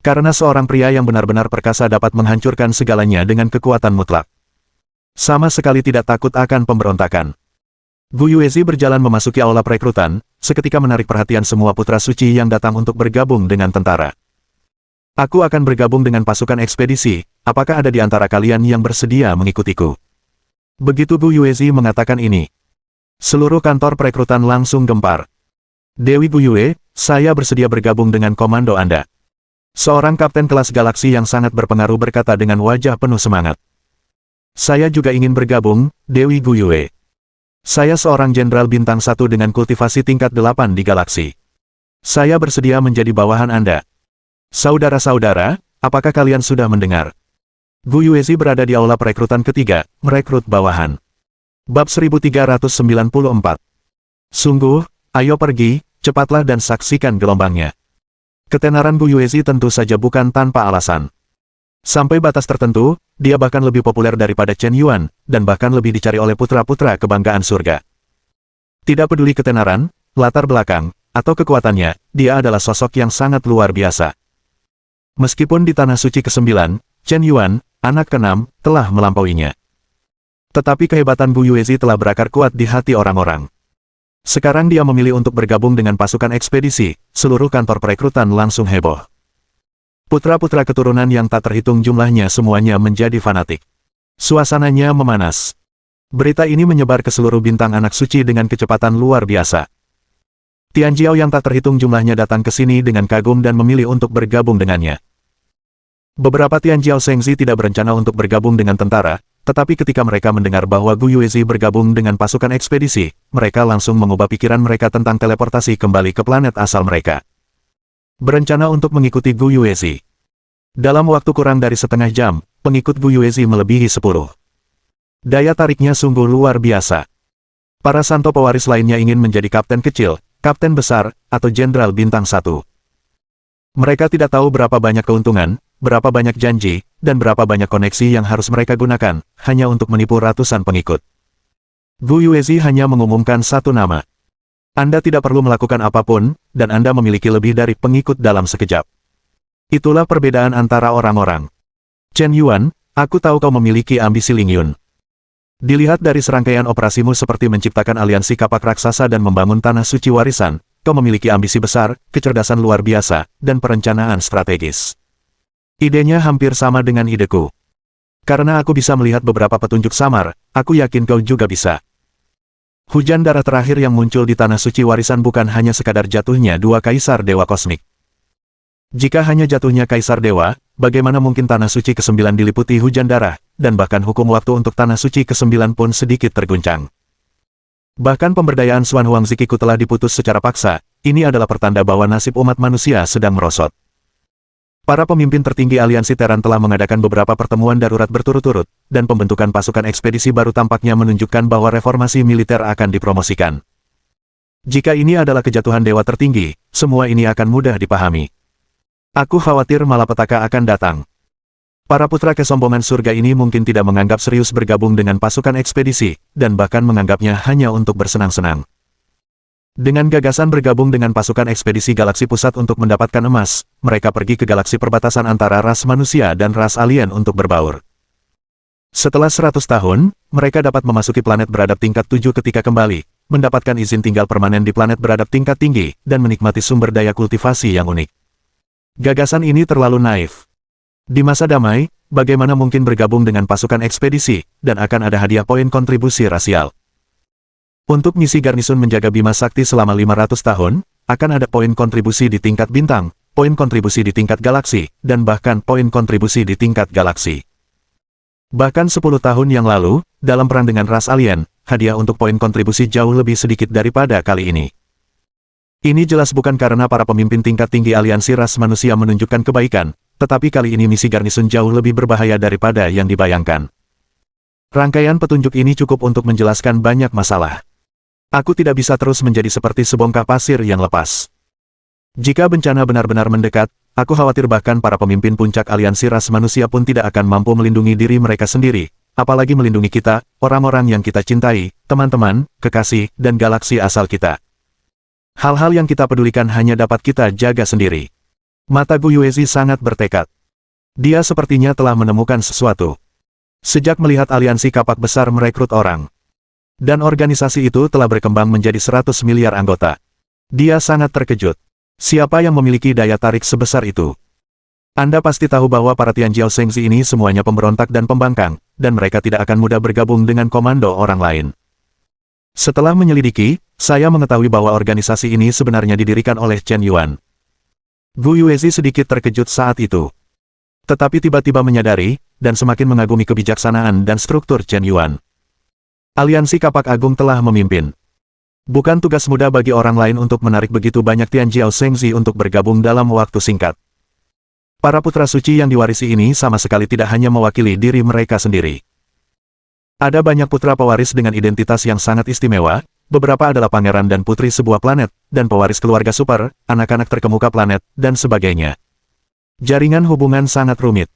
Karena seorang pria yang benar-benar perkasa dapat menghancurkan segalanya dengan kekuatan mutlak. Sama sekali tidak takut akan pemberontakan. Gu Yuezi berjalan memasuki aula perekrutan, seketika menarik perhatian semua putra suci yang datang untuk bergabung dengan tentara. Aku akan bergabung dengan pasukan ekspedisi, apakah ada di antara kalian yang bersedia mengikutiku? Begitu Gu Yuezi mengatakan ini, seluruh kantor perekrutan langsung gempar. Dewi Gu Yue, saya bersedia bergabung dengan komando Anda. Seorang kapten kelas galaksi yang sangat berpengaruh berkata dengan wajah penuh semangat. Saya juga ingin bergabung, Dewi Gu Yue. Saya seorang jenderal bintang 1 dengan kultivasi tingkat 8 di galaksi. Saya bersedia menjadi bawahan Anda. Saudara-saudara, apakah kalian sudah mendengar? Gu Yuezi berada di aula perekrutan ketiga, merekrut bawahan. Bab 1394. Sungguh, ayo pergi, cepatlah dan saksikan gelombangnya. Ketenaran Gu Yuezi tentu saja bukan tanpa alasan. Sampai batas tertentu, dia bahkan lebih populer daripada Chen Yuan, dan bahkan lebih dicari oleh putra-putra kebanggaan surga. Tidak peduli ketenaran, latar belakang, atau kekuatannya, dia adalah sosok yang sangat luar biasa. Meskipun di Tanah Suci ke-9, Chen Yuan, anak ke-6, telah melampauinya. Tetapi kehebatan Gu Yuezi telah berakar kuat di hati orang-orang. Sekarang dia memilih untuk bergabung dengan pasukan ekspedisi, seluruh kantor perekrutan langsung heboh. Putra-putra keturunan yang tak terhitung jumlahnya semuanya menjadi fanatik. Suasananya memanas. Berita ini menyebar ke seluruh bintang anak suci dengan kecepatan luar biasa. Tianjiao yang tak terhitung jumlahnya datang ke sini dengan kagum dan memilih untuk bergabung dengannya. Beberapa Tianjiao Shengzi tidak berencana untuk bergabung dengan tentara, tetapi ketika mereka mendengar bahwa Gu Yuezi bergabung dengan pasukan ekspedisi, mereka langsung mengubah pikiran mereka tentang teleportasi kembali ke planet asal mereka. Berencana untuk mengikuti Gu Yuezi. Dalam waktu kurang dari setengah jam, pengikut Gu Yuezi melebihi 10. Daya tariknya sungguh luar biasa. Para santo pewaris lainnya ingin menjadi kapten kecil, kapten besar, atau jenderal bintang 1. Mereka tidak tahu berapa banyak keuntungan, berapa banyak janji, dan berapa banyak koneksi yang harus mereka gunakan, hanya untuk menipu ratusan pengikut. Gu Yuezi hanya mengumumkan satu nama. Anda tidak perlu melakukan apapun, dan Anda memiliki lebih dari pengikut dalam sekejap. Itulah perbedaan antara orang-orang. Chen Yuan, aku tahu kau memiliki ambisi Lingyun. Dilihat dari serangkaian operasimu seperti menciptakan aliansi kapak raksasa dan membangun tanah suci warisan, kau memiliki ambisi besar, kecerdasan luar biasa, dan perencanaan strategis. Idenya hampir sama dengan ideku. Karena aku bisa melihat beberapa petunjuk samar, aku yakin kau juga bisa. Hujan darah terakhir yang muncul di tanah suci warisan bukan hanya sekadar jatuhnya dua kaisar dewa kosmik. Jika hanya jatuhnya kaisar dewa, bagaimana mungkin tanah suci ke-9 diliputi hujan darah, dan bahkan hukum waktu untuk tanah suci ke-9 pun sedikit terguncang. Bahkan pemberdayaan Xuan Huang Zikiku telah diputus secara paksa, ini adalah pertanda bahwa nasib umat manusia sedang merosot. Para pemimpin tertinggi aliansi Teran telah mengadakan beberapa pertemuan darurat berturut-turut, dan pembentukan pasukan ekspedisi baru tampaknya menunjukkan bahwa reformasi militer akan dipromosikan. Jika ini adalah kejatuhan dewa tertinggi, semua ini akan mudah dipahami. Aku khawatir malapetaka akan datang. Para putra kesombongan surga ini mungkin tidak menganggap serius bergabung dengan pasukan ekspedisi, dan bahkan menganggapnya hanya untuk bersenang-senang. Dengan gagasan bergabung dengan pasukan ekspedisi galaksi pusat untuk mendapatkan emas, mereka pergi ke galaksi perbatasan antara ras manusia dan ras alien untuk berbaur. Setelah 100 tahun, mereka dapat memasuki planet beradab tingkat 7 ketika kembali, mendapatkan izin tinggal permanen di planet beradab tingkat tinggi, dan menikmati sumber daya kultivasi yang unik. Gagasan ini terlalu naif. Di masa damai, bagaimana mungkin bergabung dengan pasukan ekspedisi, dan akan ada hadiah poin kontribusi rasial. Untuk misi garnisun menjaga Bima Sakti selama 500 tahun, akan ada poin kontribusi di tingkat bintang, poin kontribusi di tingkat galaksi, dan bahkan poin kontribusi di tingkat galaksi. Bahkan 10 tahun yang lalu, dalam perang dengan ras alien, hadiah untuk poin kontribusi jauh lebih sedikit daripada kali ini. Ini jelas bukan karena para pemimpin tingkat tinggi aliansi ras manusia menunjukkan kebaikan, tetapi kali ini misi garnisun jauh lebih berbahaya daripada yang dibayangkan. Rangkaian petunjuk ini cukup untuk menjelaskan banyak masalah. Aku tidak bisa terus menjadi seperti sebongkah pasir yang lepas. Jika bencana benar-benar mendekat, aku khawatir bahkan para pemimpin puncak aliansi ras manusia pun tidak akan mampu melindungi diri mereka sendiri, apalagi melindungi kita, orang-orang yang kita cintai, teman-teman, kekasih, dan galaksi asal kita. Hal-hal yang kita pedulikan hanya dapat kita jaga sendiri. Mata Gu Yuezi sangat bertekad. Dia sepertinya telah menemukan sesuatu. Sejak melihat aliansi kapak besar merekrut orang, dan organisasi itu telah berkembang menjadi 100 miliar anggota. Dia sangat terkejut. Siapa yang memiliki daya tarik sebesar itu? Anda pasti tahu bahwa para Tianjiao Shengzi ini semuanya pemberontak dan pembangkang, dan mereka tidak akan mudah bergabung dengan komando orang lain. Setelah menyelidiki, saya mengetahui bahwa organisasi ini sebenarnya didirikan oleh Chen Yuan. Gu Yuezi sedikit terkejut saat itu. Tetapi tiba-tiba menyadari, dan semakin mengagumi kebijaksanaan dan struktur Chen Yuan. Aliansi Kapak Agung telah memimpin. Bukan tugas mudah bagi orang lain untuk menarik begitu banyak Tianjiao Shengzi untuk bergabung dalam waktu singkat. Para putra suci yang diwarisi ini sama sekali tidak hanya mewakili diri mereka sendiri. Ada banyak putra pewaris dengan identitas yang sangat istimewa, beberapa adalah pangeran dan putri sebuah planet, dan pewaris keluarga super, anak-anak terkemuka planet, dan sebagainya. Jaringan hubungan sangat rumit.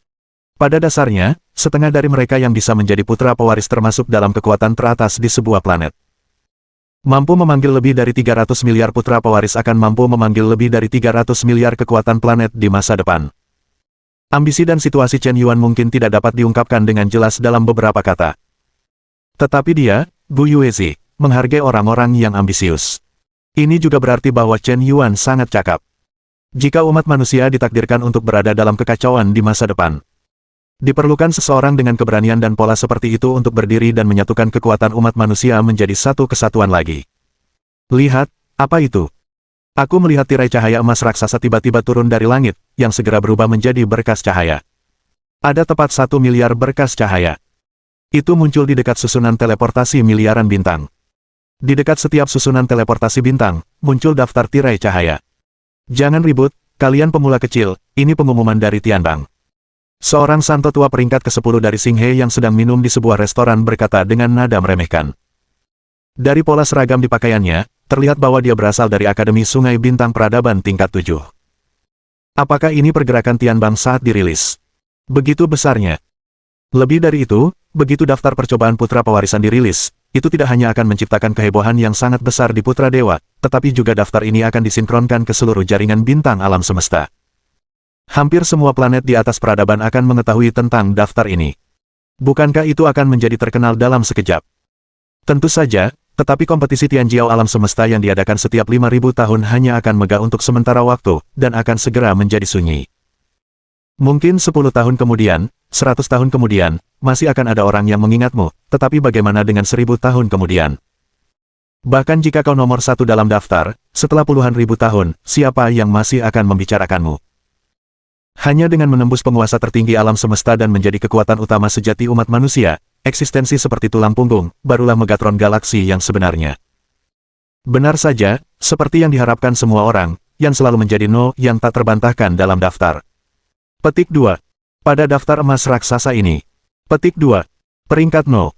Pada dasarnya, setengah dari mereka yang bisa menjadi putra pewaris termasuk dalam kekuatan teratas di sebuah planet. Mampu memanggil lebih dari 300 miliar putra pewaris akan mampu memanggil lebih dari 300 miliar kekuatan planet di masa depan. Ambisi dan situasi Chen Yuan mungkin tidak dapat diungkapkan dengan jelas dalam beberapa kata. Tetapi dia, Gu Yuezi, menghargai orang-orang yang ambisius. Ini juga berarti bahwa Chen Yuan sangat cakap. Jika umat manusia ditakdirkan untuk berada dalam kekacauan di masa depan, diperlukan seseorang dengan keberanian dan pola seperti itu untuk berdiri dan menyatukan kekuatan umat manusia menjadi satu kesatuan lagi. Lihat, apa itu? Aku melihat tirai cahaya emas raksasa tiba-tiba turun dari langit, yang segera berubah menjadi berkas cahaya. Ada tepat 1 miliar berkas cahaya. Itu muncul di dekat susunan teleportasi miliaran bintang. Di dekat setiap susunan teleportasi bintang, muncul daftar tirai cahaya. Jangan ribut, kalian pemula kecil, ini pengumuman dari Tianbang. Seorang santo tua peringkat ke-10 dari Xinghe yang sedang minum di sebuah restoran berkata dengan nada meremehkan. Dari pola seragam di pakaiannya, terlihat bahwa dia berasal dari Akademi Sungai Bintang Peradaban tingkat 7. Apakah ini pergerakan Tianbang saat dirilis? Begitu besarnya. Lebih dari itu, begitu daftar percobaan putra pewarisan dirilis, itu tidak hanya akan menciptakan kehebohan yang sangat besar di Putra Dewa, tetapi juga daftar ini akan disinkronkan ke seluruh jaringan bintang alam semesta. Hampir semua planet di atas peradaban akan mengetahui tentang daftar ini. Bukankah itu akan menjadi terkenal dalam sekejap? Tentu saja, tetapi kompetisi Tianjiao alam semesta yang diadakan setiap 5.000 tahun hanya akan megah untuk sementara waktu, dan akan segera menjadi sunyi. Mungkin 10 tahun kemudian, 100 tahun kemudian, masih akan ada orang yang mengingatmu, tetapi bagaimana dengan 1000 tahun kemudian? Bahkan jika kau nomor 1 dalam daftar, setelah puluhan ribu tahun, siapa yang masih akan membicarakanmu? Hanya dengan menembus penguasa tertinggi alam semesta dan menjadi kekuatan utama sejati umat manusia, eksistensi seperti tulang punggung, barulah Megatron galaksi yang sebenarnya. Benar saja, seperti yang diharapkan semua orang, yang selalu menjadi no yang tak terbantahkan dalam daftar. Petik 2. Pada daftar emas raksasa ini. Petik 2. Peringkat 0.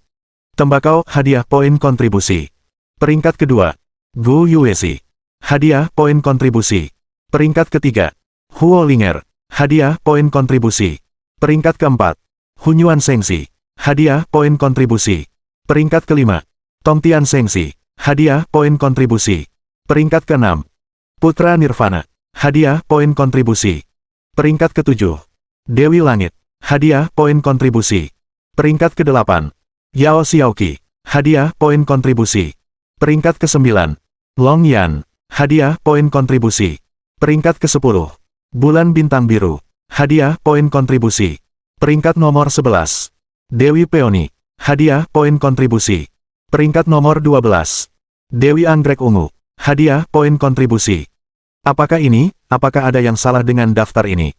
Tembakau, hadiah poin kontribusi. Peringkat kedua. Gu Yuezi. Hadiah poin kontribusi. Peringkat ketiga. Huo Linger. Hadiah poin kontribusi. Peringkat keempat. Hunyuan Sengsi. Hadiah poin kontribusi. Peringkat kelima. Tongtian Sengsi. Hadiah poin kontribusi. Peringkat keenam. Putra Nirvana. Hadiah poin kontribusi. Peringkat ketujuh. Dewi Langit. Hadiah poin kontribusi. Peringkat kedelapan. Yao Xiaoqi. Hadiah poin kontribusi. Peringkat ke-9. Long Yan. Hadiah poin kontribusi. Peringkat ke-10. Bulan Bintang Biru. Hadiah poin kontribusi. Peringkat nomor 11. Dewi Peoni. Hadiah poin kontribusi. Peringkat nomor 12. Dewi Anggrek Ungu. Hadiah poin kontribusi. Apakah ada yang salah dengan daftar ini?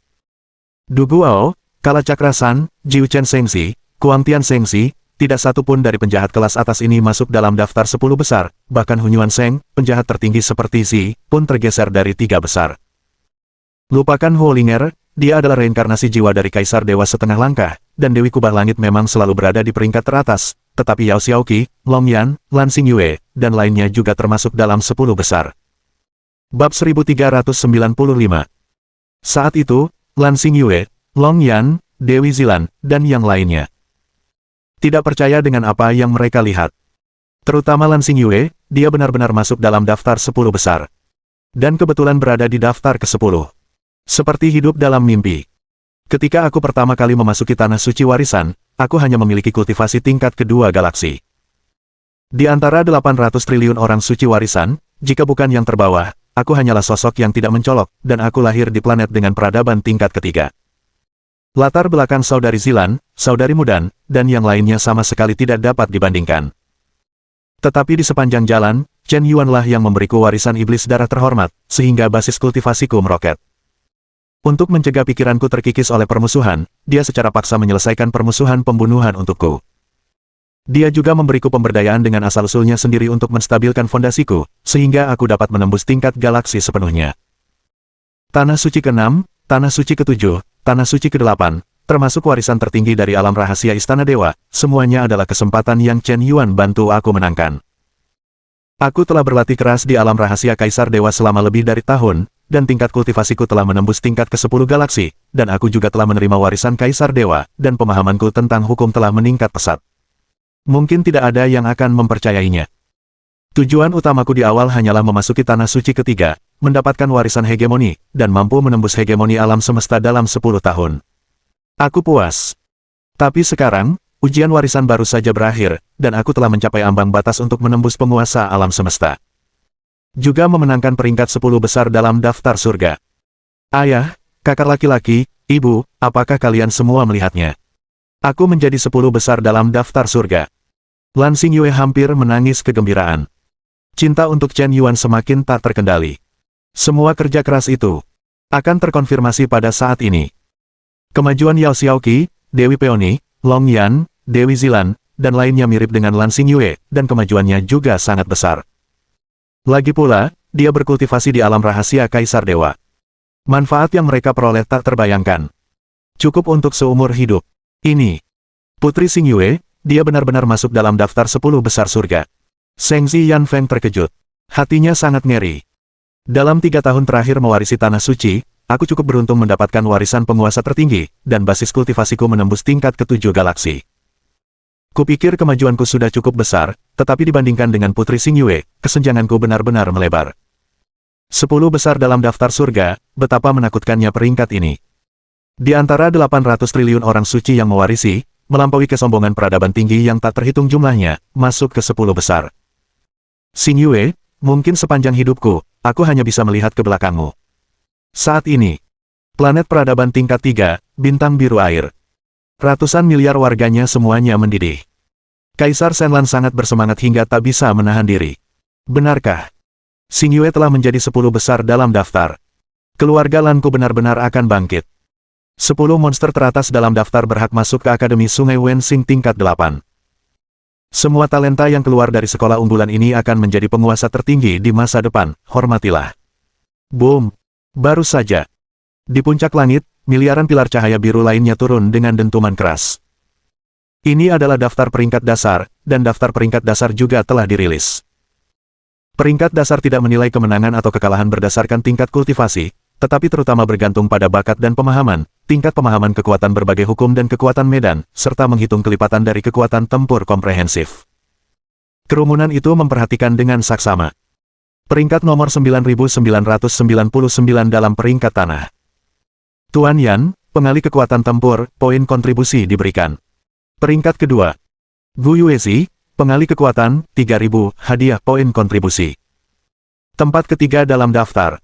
Du Guao, Kalacakrasan, Jiu Chen Sengsi, Kuangtian Sengsi, tidak satu pun dari penjahat kelas atas ini masuk dalam daftar 10 besar, bahkan Hunyuan Seng, penjahat tertinggi seperti Zi, pun tergeser dari 3 besar. Lupakan Huo Linger, dia adalah reinkarnasi jiwa dari Kaisar Dewa Setengah Langkah, dan Dewi Kubah Langit memang selalu berada di peringkat teratas, tetapi Yao Xiaoqi, Long Yan, Lan Xingyue, dan lainnya juga termasuk dalam 10 besar. Bab 1395. Saat itu, Lan Xingyue, Long Yan, Dewi Zilan, dan yang lainnya tidak percaya dengan apa yang mereka lihat. Terutama Lan Xingyue, dia benar-benar masuk dalam daftar 10 besar. Dan kebetulan berada di daftar ke-10. Seperti hidup dalam mimpi. Ketika aku pertama kali memasuki Tanah Suci Warisan, aku hanya memiliki kultivasi tingkat kedua galaksi. Di antara 800 triliun orang suci warisan, jika bukan yang terbawah, aku hanyalah sosok yang tidak mencolok, dan aku lahir di planet dengan peradaban tingkat ketiga. Latar belakang saudari Zilan, saudari Mudan, dan yang lainnya sama sekali tidak dapat dibandingkan. Tetapi di sepanjang jalan, Chen Yuanlah yang memberiku warisan iblis darah terhormat, sehingga basis kultivasiku meroket. Untuk mencegah pikiranku terkikis oleh permusuhan, dia secara paksa menyelesaikan permusuhan pembunuhan untukku. Dia juga memberiku pemberdayaan dengan asal-usulnya sendiri untuk menstabilkan fondasiku, sehingga aku dapat menembus tingkat galaksi sepenuhnya. Tanah Suci ke-6, Tanah Suci ke-7, Tanah Suci ke-8, termasuk warisan tertinggi dari alam rahasia Istana Dewa, semuanya adalah kesempatan yang Chen Yuan bantu aku menangkan. Aku telah berlatih keras di alam rahasia Kaisar Dewa selama lebih dari tahun, dan tingkat kultivasiku telah menembus tingkat ke-10 galaksi, dan aku juga telah menerima warisan Kaisar Dewa, dan pemahamanku tentang hukum telah meningkat pesat. Mungkin tidak ada yang akan mempercayainya. Tujuan utamaku di awal hanyalah memasuki Tanah Suci ketiga, mendapatkan warisan hegemoni, dan mampu menembus hegemoni alam semesta dalam 10 tahun. Aku puas. Tapi sekarang, ujian warisan baru saja berakhir, dan aku telah mencapai ambang batas untuk menembus penguasa alam semesta. Juga memenangkan peringkat 10 besar dalam daftar surga. Ayah, kakak laki-laki, ibu, apakah kalian semua melihatnya? Aku menjadi 10 besar dalam daftar surga. Lan Xingyue hampir menangis kegembiraan. Cinta untuk Chen Yuan semakin tak terkendali. Semua kerja keras itu akan terkonfirmasi pada saat ini. Kemajuan Yao Xiaoqi, Dewi Peony, Long Yan, Dewi Zilan, dan lainnya mirip dengan Lan Xingyue, dan kemajuannya juga sangat besar. Lagi pula, dia berkultivasi di alam rahasia Kaisar Dewa. Manfaat yang mereka peroleh tak terbayangkan. Cukup untuk seumur hidup. Ini Putri Xingyue, dia benar-benar masuk dalam daftar 10 besar surga. Shengzi Yanfeng terkejut. Hatinya sangat ngeri. Dalam 3 tahun terakhir mewarisi Tanah Suci, aku cukup beruntung mendapatkan warisan penguasa tertinggi, dan basis kultivasiku menembus tingkat ke-7 galaksi. Kupikir kemajuanku sudah cukup besar, tetapi dibandingkan dengan Putri Xingyue, kesenjanganku benar-benar melebar. 10 besar dalam daftar surga, betapa menakutkannya peringkat ini. Di antara 800 triliun orang suci yang mewarisi, melampaui kesombongan peradaban tinggi yang tak terhitung jumlahnya, masuk ke 10 besar. Xingyue, mungkin sepanjang hidupku, aku hanya bisa melihat ke belakangmu. Saat ini, planet peradaban tingkat 3, bintang biru air. Ratusan miliar warganya semuanya mendidih. Kaisar Shenlan sangat bersemangat hingga tak bisa menahan diri. Benarkah? Xingyue telah menjadi 10 besar dalam daftar. Keluarga Lanku benar-benar akan bangkit. 10 monster teratas dalam daftar berhak masuk ke Akademi Sungai Wensing tingkat 8. Semua talenta yang keluar dari sekolah unggulan ini akan menjadi penguasa tertinggi di masa depan, hormatilah. Boom! Baru saja. Di puncak langit, miliaran pilar cahaya biru lainnya turun dengan dentuman keras. Ini adalah daftar peringkat dasar, dan daftar peringkat dasar juga telah dirilis. Peringkat dasar tidak menilai kemenangan atau kekalahan berdasarkan tingkat kultivasi, tetapi terutama bergantung pada bakat dan pemahaman, tingkat pemahaman kekuatan berbagai hukum dan kekuatan medan, serta menghitung kelipatan dari kekuatan tempur komprehensif. Kerumunan itu memperhatikan dengan saksama. Peringkat nomor 9.999 dalam peringkat tanah. Tuan Yan, pengalih kekuatan tempur, poin kontribusi diberikan. Peringkat kedua. Gu Yuezi, pengalih kekuatan, 3.000, hadiah poin kontribusi. Tempat ketiga dalam daftar.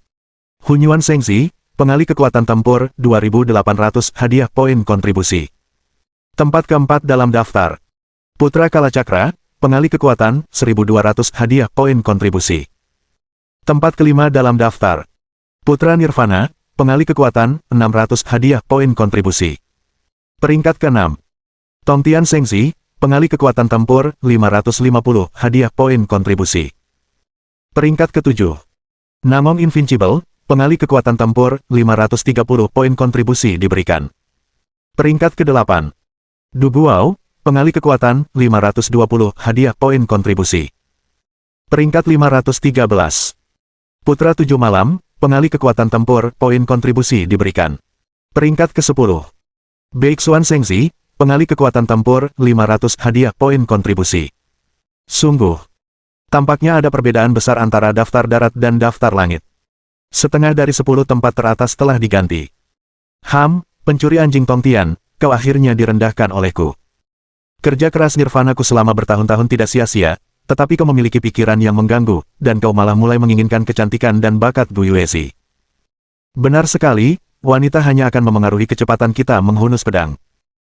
Hunyuan Shengzi, pengalih kekuatan tempur, 2.800, hadiah poin kontribusi. Tempat keempat dalam daftar. Putra Kalacakra, pengalih kekuatan, 1.200, hadiah poin kontribusi. Tempat kelima dalam daftar. Putra Nirvana, pengalih kekuatan, 600, hadiah poin kontribusi. Peringkat ke-6. Tongtian Shengzi, pengalih kekuatan tempur, 550, hadiah poin kontribusi. Peringkat ke-7. Namong Invincible, pengalih kekuatan tempur, 530 poin kontribusi diberikan. Peringkat ke-8. Du Guao, pengalih kekuatan, 520, hadiah poin kontribusi. Peringkat 513. Putra Tujuh Malam, pengalih kekuatan tempur, poin kontribusi diberikan. Peringkat ke-10. Beixuan Shengzi, pengalih kekuatan tempur, 500, hadiah poin kontribusi. Sungguh, tampaknya ada perbedaan besar antara daftar darat dan daftar langit. Setengah dari 10 tempat teratas telah diganti. Pencuri anjing Tongtian, kau akhirnya direndahkan olehku. Kerja keras Nirvanaku selama bertahun-tahun tidak sia-sia, tetapi kau memiliki pikiran yang mengganggu, dan kau malah mulai menginginkan kecantikan dan bakat Gu Yuezi. Benar sekali, wanita hanya akan memengaruhi kecepatan kita menghunus pedang.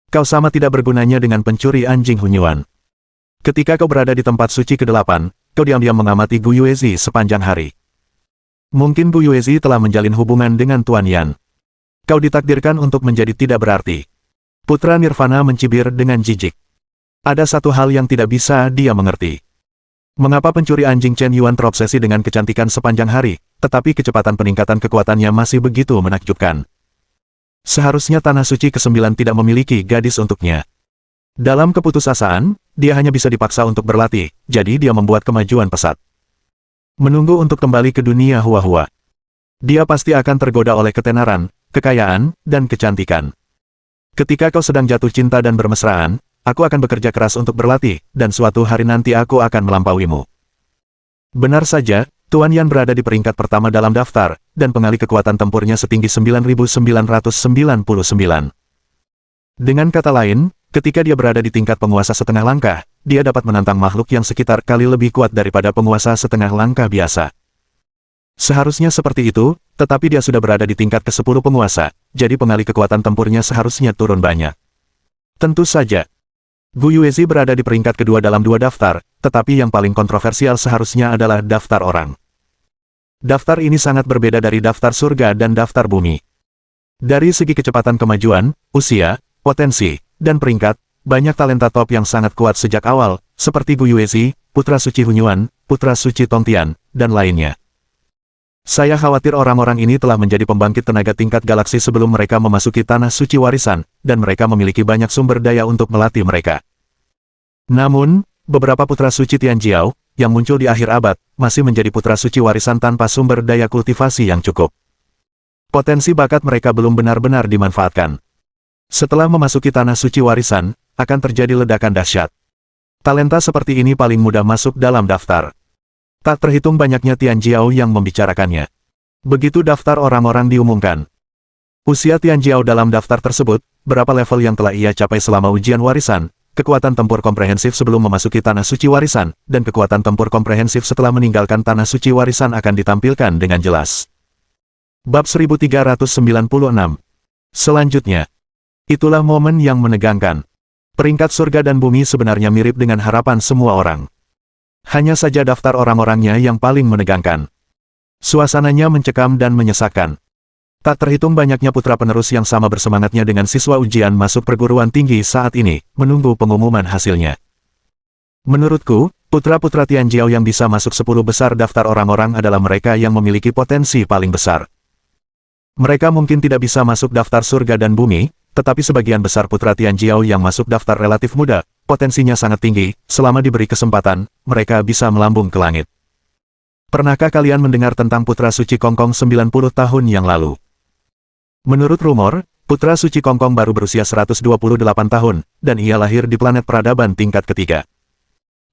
Kau sama tidak bergunanya dengan pencuri anjing Hunyuan. Ketika kau berada di tempat suci ke-8, kau diam-diam mengamati Gu Yuezi sepanjang hari. Mungkin Gu Yuezi telah menjalin hubungan dengan Tuan Yan. Kau ditakdirkan untuk menjadi tidak berarti. Putra Nirvana mencibir dengan jijik. Ada satu hal yang tidak bisa dia mengerti. Mengapa pencuri anjing Chen Yuan terobsesi dengan kecantikan sepanjang hari, tetapi kecepatan peningkatan kekuatannya masih begitu menakjubkan. Seharusnya Tanah Suci ke-9 tidak memiliki gadis untuknya. Dalam keputusasaan, dia hanya bisa dipaksa untuk berlatih, jadi dia membuat kemajuan pesat. Menunggu untuk kembali ke dunia hua-hua. Dia pasti akan tergoda oleh ketenaran, kekayaan, dan kecantikan. Ketika kau sedang jatuh cinta dan bermesraan, aku akan bekerja keras untuk berlatih, dan suatu hari nanti aku akan melampauimu. Benar saja, Tuan Yan berada di peringkat pertama dalam daftar, dan pengalih kekuatan tempurnya setinggi 9.999. Dengan kata lain, ketika dia berada di tingkat penguasa setengah langkah, dia dapat menantang makhluk yang sekitar kali lebih kuat daripada penguasa setengah langkah biasa. Seharusnya seperti itu, tetapi dia sudah berada di tingkat ke-10 penguasa, jadi pengalih kekuatan tempurnya seharusnya turun banyak. Tentu saja, Gu Yuezi berada di peringkat kedua dalam 2 daftar, tetapi yang paling kontroversial seharusnya adalah daftar orang. Daftar ini sangat berbeda dari daftar surga dan daftar bumi. Dari segi kecepatan kemajuan, usia, potensi, dan peringkat, banyak talenta top yang sangat kuat sejak awal, seperti Gu Yuezi, Putra Suci Hunyuan, Putra Suci Tongtian, dan lainnya. Saya khawatir orang-orang ini telah menjadi pembangkit tenaga tingkat galaksi sebelum mereka memasuki tanah suci warisan, dan mereka memiliki banyak sumber daya untuk melatih mereka. Namun, beberapa putra suci Tianjiao, yang muncul di akhir abad, masih menjadi putra suci warisan tanpa sumber daya kultivasi yang cukup. Potensi bakat mereka belum benar-benar dimanfaatkan. Setelah memasuki tanah suci warisan, akan terjadi ledakan dahsyat. Talenta seperti ini paling mudah masuk dalam daftar. Tak terhitung banyaknya Tianjiao yang membicarakannya. Begitu daftar orang-orang diumumkan. Usia Tianjiao dalam daftar tersebut, berapa level yang telah ia capai selama ujian warisan, kekuatan tempur komprehensif sebelum memasuki tanah suci warisan, dan kekuatan tempur komprehensif setelah meninggalkan tanah suci warisan akan ditampilkan dengan jelas. Bab 1396. Selanjutnya, itulah momen yang menegangkan. Peringkat surga dan bumi sebenarnya mirip dengan harapan semua orang. Hanya saja daftar orang-orangnya yang paling menegangkan. Suasananya mencekam dan menyesakkan. Tak terhitung banyaknya putra penerus yang sama bersemangatnya dengan siswa ujian masuk perguruan tinggi saat ini, menunggu pengumuman hasilnya. Menurutku, putra-putra Tianjiao yang bisa masuk 10 besar daftar orang-orang adalah mereka yang memiliki potensi paling besar. Mereka mungkin tidak bisa masuk daftar surga dan bumi, tetapi sebagian besar putra Tianjiao yang masuk daftar relatif muda, potensinya sangat tinggi, selama diberi kesempatan, mereka bisa melambung ke langit. Pernahkah kalian mendengar tentang Putra Suci Kongkong 90 tahun yang lalu? Menurut rumor, Putra Suci Kongkong baru berusia 128 tahun, dan ia lahir di planet peradaban tingkat ketiga.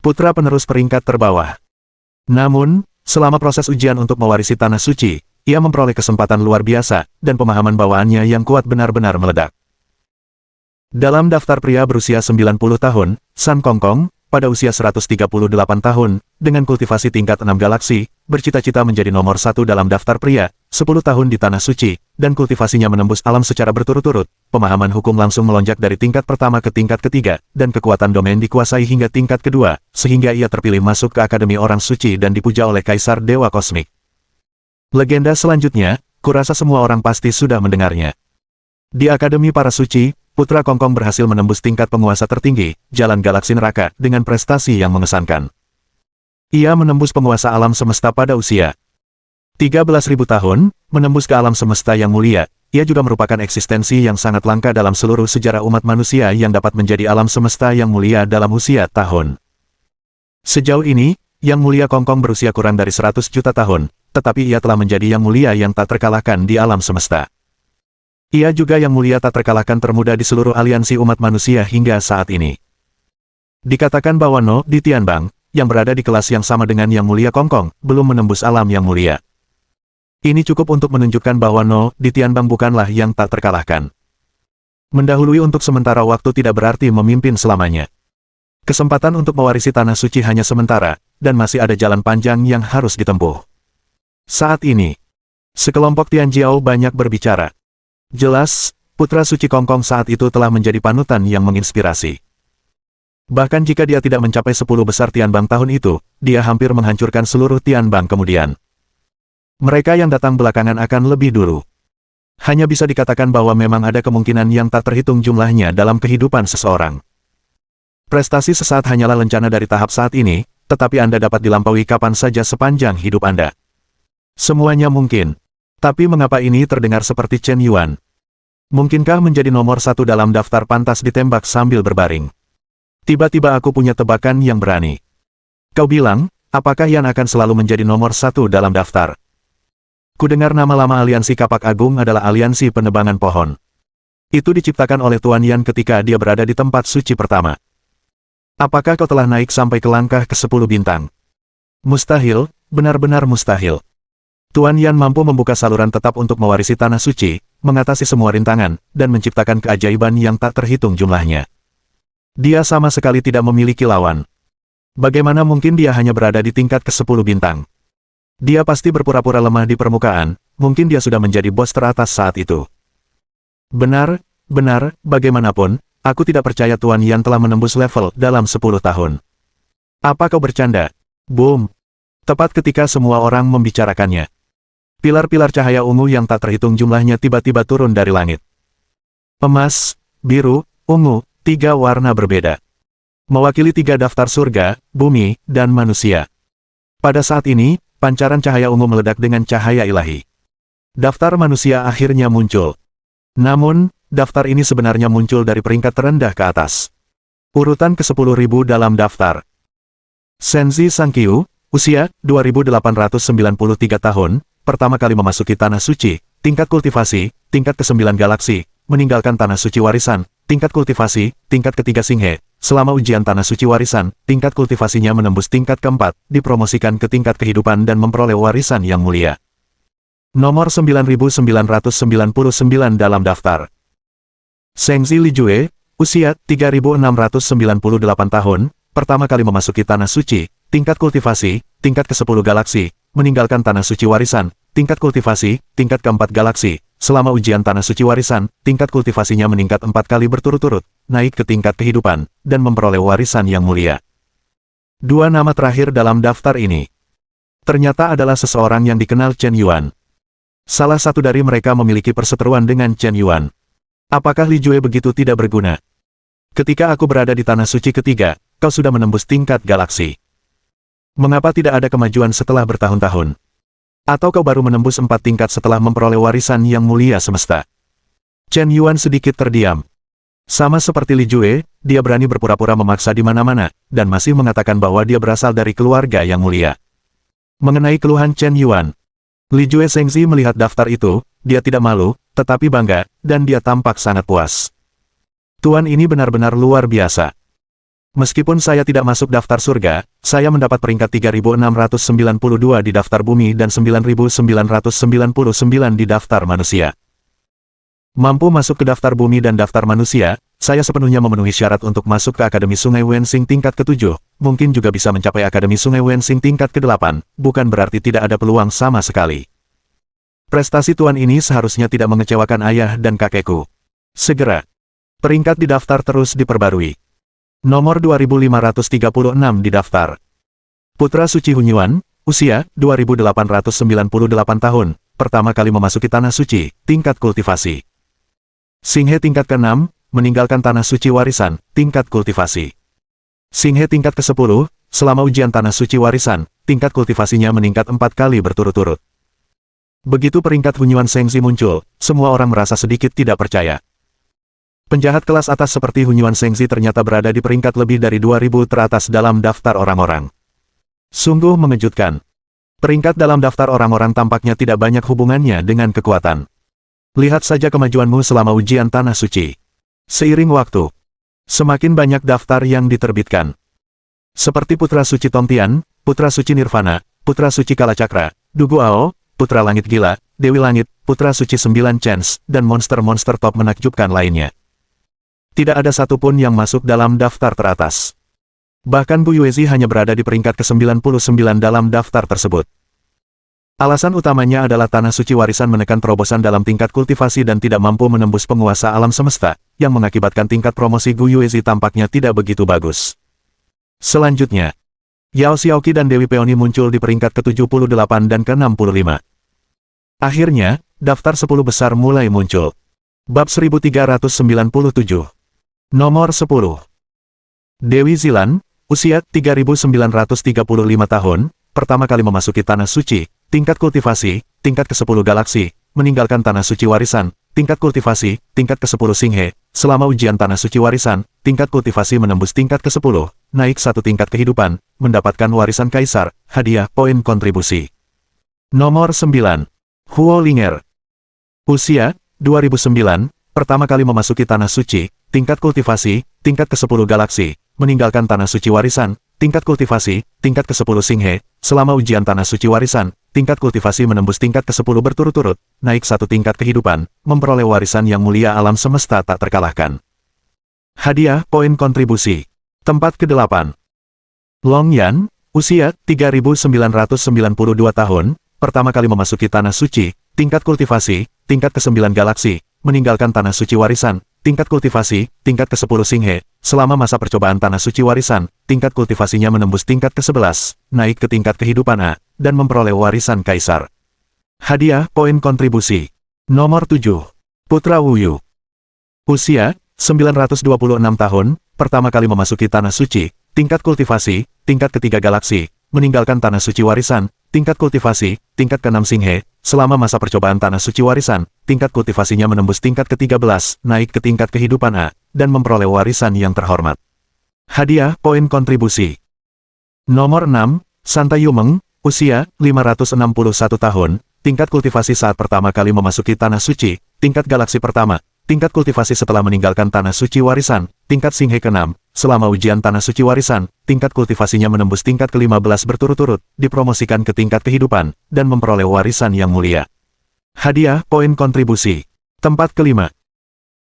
Putra penerus peringkat terbawah. Namun, selama proses ujian untuk mewarisi Tanah Suci, ia memperoleh kesempatan luar biasa, dan pemahaman bawaannya yang kuat benar-benar meledak. Dalam daftar pria berusia 90 tahun, San Kongkong, pada usia 138 tahun, dengan kultivasi tingkat 6 galaksi, bercita-cita menjadi nomor 1 dalam daftar pria, 10 tahun di Tanah Suci, dan kultivasinya menembus alam secara berturut-turut, pemahaman hukum langsung melonjak dari tingkat pertama ke tingkat ketiga, dan kekuatan domain dikuasai hingga tingkat kedua, sehingga ia terpilih masuk ke Akademi Orang Suci dan dipuja oleh Kaisar Dewa Kosmik. Legenda selanjutnya, kurasa semua orang pasti sudah mendengarnya. Di Akademi Para Suci, Putra Kongkong berhasil menembus tingkat penguasa tertinggi, Jalan Galaksi Neraka, dengan prestasi yang mengesankan. Ia menembus penguasa alam semesta pada usia 13.000 tahun, menembus ke alam semesta yang mulia. Ia juga merupakan eksistensi yang sangat langka dalam seluruh sejarah umat manusia yang dapat menjadi alam semesta yang mulia dalam usia tahun. Sejauh ini, Yang Mulia Kongkong berusia kurang dari 100 juta tahun, tetapi ia telah menjadi yang mulia yang tak terkalahkan di alam semesta. Ia juga yang mulia tak terkalahkan termuda di seluruh aliansi umat manusia hingga saat ini. Dikatakan bahwa No di Tianbang, yang berada di kelas yang sama dengan Yang Mulia Kongkong, belum menembus alam yang mulia. Ini cukup untuk menunjukkan bahwa No di Tianbang bukanlah yang tak terkalahkan. Mendahului untuk sementara waktu tidak berarti memimpin selamanya. Kesempatan untuk mewarisi Tanah Suci hanya sementara, dan masih ada jalan panjang yang harus ditempuh. Saat ini, sekelompok Tianjiao banyak berbicara. Jelas, Putra Suci Kongkong saat itu telah menjadi panutan yang menginspirasi. Bahkan jika dia tidak mencapai 10 besar Tianbang tahun itu, dia hampir menghancurkan seluruh Tianbang kemudian. Mereka yang datang belakangan akan lebih dulu. Hanya bisa dikatakan bahwa memang ada kemungkinan yang tak terhitung jumlahnya dalam kehidupan seseorang. Prestasi sesaat hanyalah lencana dari tahap saat ini, tetapi Anda dapat dilampaui kapan saja sepanjang hidup Anda. Semuanya mungkin. Tapi mengapa ini terdengar seperti Chen Yuan? Mungkinkah menjadi nomor 1 dalam daftar pantas ditembak sambil berbaring? Tiba-tiba aku punya tebakan yang berani. Kau bilang, apakah Yan akan selalu menjadi nomor 1 dalam daftar? Kudengar nama lama aliansi Kapak Agung adalah aliansi penebangan pohon. Itu diciptakan oleh Tuan Yan ketika dia berada di tempat suci pertama. Apakah kau telah naik sampai ke langkah ke-10 bintang? Mustahil, benar-benar mustahil. Tuan Yan mampu membuka saluran tetap untuk mewarisi tanah suci, mengatasi semua rintangan, dan menciptakan keajaiban yang tak terhitung jumlahnya. Dia sama sekali tidak memiliki lawan. Bagaimana mungkin dia hanya berada di tingkat ke-10 bintang? Dia pasti berpura-pura lemah di permukaan, mungkin dia sudah menjadi bos teratas saat itu. Benar, bagaimanapun, aku tidak percaya Tuan Yan telah menembus level dalam 10 tahun. Apa kau bercanda? Boom! Tepat ketika semua orang membicarakannya. Pilar-pilar cahaya ungu yang tak terhitung jumlahnya tiba-tiba turun dari langit. Emas, biru, ungu, 3 warna berbeda. Mewakili 3 daftar surga, bumi, dan manusia. Pada saat ini, pancaran cahaya ungu meledak dengan cahaya ilahi. Daftar manusia akhirnya muncul. Namun, daftar ini sebenarnya muncul dari peringkat terendah ke atas. Urutan ke-10.000 dalam daftar. Senzi Sankyu, usia 2893 tahun, pertama kali memasuki tanah suci, tingkat kultivasi, tingkat ke-9 galaksi, meninggalkan tanah suci warisan, tingkat kultivasi, tingkat ke-3 Singhe, selama ujian tanah suci warisan, tingkat kultivasinya menembus tingkat ke-4, dipromosikan ke tingkat kehidupan dan memperoleh warisan yang mulia. Nomor 9999 dalam daftar. Sengzi Lijue, usia 3698 tahun, pertama kali memasuki tanah suci, tingkat kultivasi, tingkat ke-10 galaksi, meninggalkan tanah suci warisan, tingkat kultivasi, tingkat ke-4 galaksi, selama ujian tanah suci warisan, tingkat kultivasinya meningkat 4 kali berturut-turut, naik ke tingkat kehidupan, dan memperoleh warisan yang mulia. 2 nama terakhir dalam daftar ini ternyata adalah seseorang yang dikenal Chen Yuan. Salah satu dari mereka memiliki perseteruan dengan Chen Yuan. Apakah Li Jue begitu tidak berguna? Ketika aku berada di tanah suci ketiga, kau sudah menembus tingkat galaksi. Mengapa tidak ada kemajuan setelah bertahun-tahun? Atau kau baru menembus 4 tingkat setelah memperoleh warisan yang mulia semesta? Chen Yuan sedikit terdiam. Sama seperti Li Jue, dia berani berpura-pura memaksa di mana-mana, dan masih mengatakan bahwa dia berasal dari keluarga yang mulia. Mengenai keluhan Chen Yuan, Li Jue Sengzi melihat daftar itu, dia tidak malu, tetapi bangga, dan dia tampak sangat puas. Tuan ini benar-benar luar biasa. Meskipun saya tidak masuk daftar surga, saya mendapat peringkat 3692 di daftar bumi dan 9999 di daftar manusia. Mampu masuk ke daftar bumi dan daftar manusia, saya sepenuhnya memenuhi syarat untuk masuk ke Akademi Sungai Wensing tingkat ke-7, mungkin juga bisa mencapai Akademi Sungai Wensing tingkat ke-8, bukan berarti tidak ada peluang sama sekali. Prestasi Tuan ini seharusnya tidak mengecewakan ayah dan kakekku. Segera. Peringkat di daftar terus diperbarui. Nomor 2536 di daftar. Putra Suci Hunyuan, usia 2898 tahun, pertama kali memasuki tanah suci, tingkat kultivasi. Singhe tingkat ke-6, meninggalkan tanah suci warisan, tingkat kultivasi. Singhe tingkat ke-10, selama ujian tanah suci warisan, tingkat kultivasinya meningkat 4 kali berturut-turut. Begitu peringkat Hunyuan Sengzi muncul, semua orang merasa sedikit tidak percaya. Penjahat kelas atas seperti Hunyuan Sengzi ternyata berada di peringkat lebih dari 2000 teratas dalam daftar orang-orang. Sungguh mengejutkan. Peringkat dalam daftar orang-orang tampaknya tidak banyak hubungannya dengan kekuatan. Lihat saja kemajuanmu selama ujian tanah suci. Seiring waktu, semakin banyak daftar yang diterbitkan. Seperti Putra Suci Tongtian, Putra Suci Nirvana, Putra Suci Kalacakra, Dugu Ao, Putra Langit Gila, Dewi Langit, Putra Suci 9 Chance, dan monster-monster top menakjubkan lainnya. Tidak ada satupun yang masuk dalam daftar teratas. Bahkan Bu Yuezi hanya berada di peringkat ke-99 dalam daftar tersebut. Alasan utamanya adalah tanah suci warisan menekan terobosan dalam tingkat kultivasi dan tidak mampu menembus penguasa alam semesta, yang mengakibatkan tingkat promosi Gu Yuezi tampaknya tidak begitu bagus. Selanjutnya, Yao Xiaoqi dan Dewi Peony muncul di peringkat ke-78 dan ke-65. Akhirnya, daftar 10 besar mulai muncul. Bab 1397. Nomor 10. Dewi Zilan, usia 3935 tahun, pertama kali memasuki tanah suci, tingkat kultivasi, tingkat ke-10 galaksi, meninggalkan tanah suci warisan, tingkat kultivasi, tingkat ke-10 Singhe, selama ujian tanah suci warisan, tingkat kultivasi menembus tingkat ke-10, naik 1 tingkat kehidupan, mendapatkan warisan kaisar, hadiah poin kontribusi. Nomor 9. Huo Linger. Usia, 2009, pertama kali memasuki tanah suci, tingkat kultivasi, tingkat ke-10 galaksi, meninggalkan tanah suci warisan, tingkat kultivasi, tingkat ke-10 Singhe, selama ujian tanah suci warisan, tingkat kultivasi menembus tingkat ke-10 berturut-turut, naik satu tingkat kehidupan, memperoleh warisan yang mulia alam semesta tak terkalahkan. Hadiah poin kontribusi. Tempat ke-8. Long Yan, usia 3992 tahun, pertama kali memasuki Tanah Suci, tingkat kultivasi, tingkat ke-9 galaksi, meninggalkan Tanah Suci Warisan, tingkat kultivasi, tingkat ke-10 Singhe, selama masa percobaan Tanah Suci Warisan, tingkat kultivasinya menembus tingkat ke-11, naik ke tingkat kehidupan A, dan memperoleh warisan Kaisar. Hadiah poin kontribusi. Nomor 7. Putra Wuyu. Usia 926 tahun, pertama kali memasuki Tanah Suci, tingkat kultivasi, tingkat ke-3 galaksi, meninggalkan Tanah Suci Warisan, tingkat kultivasi, tingkat ke-6 Singhe, selama masa percobaan Tanah Suci Warisan, tingkat kultivasinya menembus tingkat ke-13, naik ke tingkat kehidupan A, dan memperoleh warisan yang terhormat. Hadiah poin kontribusi. Nomor 6, Santa Yumeng, usia 561 tahun, tingkat kultivasi saat pertama kali memasuki Tanah Suci, tingkat galaksi pertama, tingkat kultivasi setelah meninggalkan Tanah Suci Warisan, tingkat Singhe ke-6, selama ujian Tanah Suci Warisan, tingkat kultivasinya menembus tingkat ke-15 berturut-turut, dipromosikan ke tingkat kehidupan, dan memperoleh warisan yang mulia. Hadiah poin kontribusi. Tempat ke-5.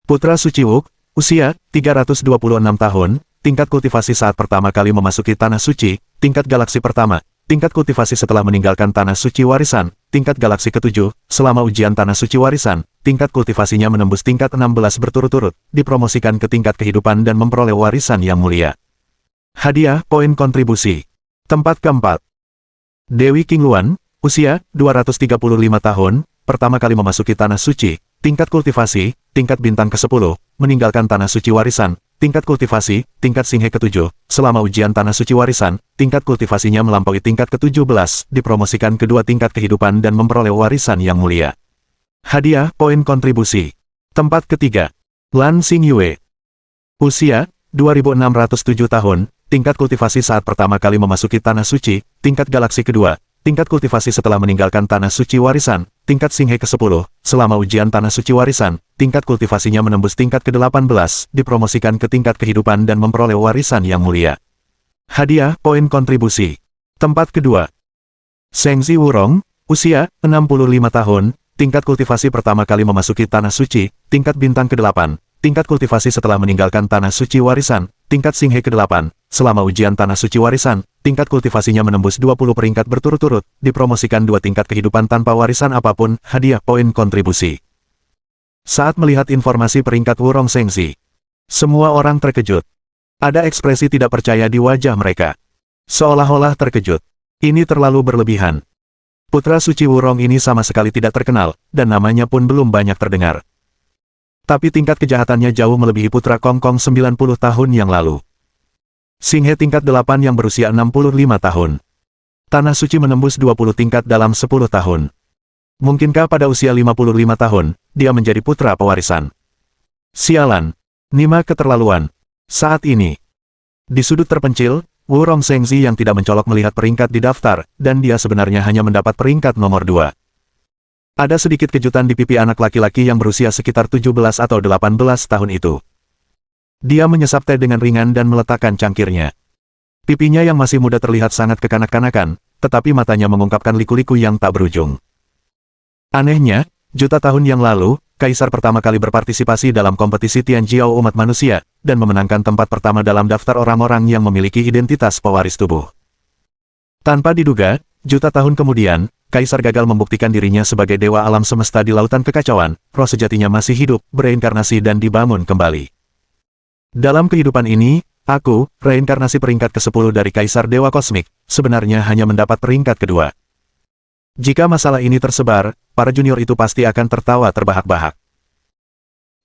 Putra Suci Wuk, usia 326 tahun, tingkat kultivasi saat pertama kali memasuki Tanah Suci, tingkat galaksi pertama, tingkat kultivasi setelah meninggalkan Tanah Suci Warisan, tingkat galaksi ke-7, selama ujian Tanah Suci Warisan, tingkat kultivasinya menembus tingkat 16 berturut-turut, dipromosikan ke tingkat kehidupan dan memperoleh warisan yang mulia. Hadiah poin kontribusi. Tempat ke-4. Dewi Qingluan, usia 235 tahun, pertama kali memasuki Tanah Suci, tingkat kultivasi, tingkat bintang ke-10, meninggalkan Tanah Suci Warisan, tingkat kultivasi, tingkat Singhe ke-7, selama ujian Tanah Suci Warisan, tingkat kultivasinya melampaui tingkat ke-17, dipromosikan kedua tingkat kehidupan dan memperoleh warisan yang mulia. Hadiah poin kontribusi. Tempat ke-3. Lan Xingyue. Usia 2607 tahun, tingkat kultivasi saat pertama kali memasuki Tanah Suci, tingkat galaksi kedua, tingkat kultivasi setelah meninggalkan Tanah Suci Warisan, tingkat Singhe ke-10, selama ujian Tanah Suci Warisan, tingkat kultivasinya menembus tingkat ke-18, dipromosikan ke tingkat kehidupan dan memperoleh warisan yang mulia. Hadiah poin kontribusi. Tempat kedua. Shengzi Wurong, usia 65 tahun, tingkat kultivasi pertama kali memasuki Tanah Suci, tingkat bintang ke-8, tingkat kultivasi setelah meninggalkan Tanah Suci Warisan, tingkat Singhe ke-8, selama ujian Tanah Suci Warisan, tingkat kultivasinya menembus 20 peringkat berturut-turut, dipromosikan 2 tingkat kehidupan tanpa warisan apapun, hadiah poin kontribusi. Saat melihat informasi peringkat Wurong Shengzi, semua orang terkejut. Ada ekspresi tidak percaya di wajah mereka. Seolah-olah terkejut. Ini terlalu berlebihan. Putra suci Wurong ini sama sekali tidak terkenal, dan namanya pun belum banyak terdengar. Tapi tingkat kejahatannya jauh melebihi putra Kongkong 90 tahun yang lalu. Singhe tingkat 8 yang berusia 65 tahun. Tanah Suci menembus 20 tingkat dalam 10 tahun. Mungkinkah pada usia 55 tahun, dia menjadi putra pewarisan? Sialan. Nima keterlaluan. Saat ini, di sudut terpencil, Wurong Shengzi yang tidak mencolok melihat peringkat di daftar, dan dia sebenarnya hanya mendapat peringkat nomor 2. Ada sedikit kejutan di pipi anak laki-laki yang berusia sekitar 17 atau 18 tahun itu. Dia menyesap teh dengan ringan dan meletakkan cangkirnya. Pipinya yang masih muda terlihat sangat kekanak-kanakan, tetapi matanya mengungkapkan liku-liku yang tak berujung. Anehnya, juta tahun yang lalu, Kaisar pertama kali berpartisipasi dalam kompetisi Tianjiao umat manusia, dan memenangkan tempat pertama dalam daftar orang-orang yang memiliki identitas pewaris tubuh. Tanpa diduga, juta tahun kemudian, Kaisar gagal membuktikan dirinya sebagai dewa alam semesta di lautan kekacauan, roh sejatinya masih hidup, bereinkarnasi dan dibangun kembali. Dalam kehidupan ini, aku, reinkarnasi peringkat ke-10 dari Kaisar Dewa Kosmik, sebenarnya hanya mendapat peringkat kedua. Jika masalah ini tersebar, para junior itu pasti akan tertawa terbahak-bahak.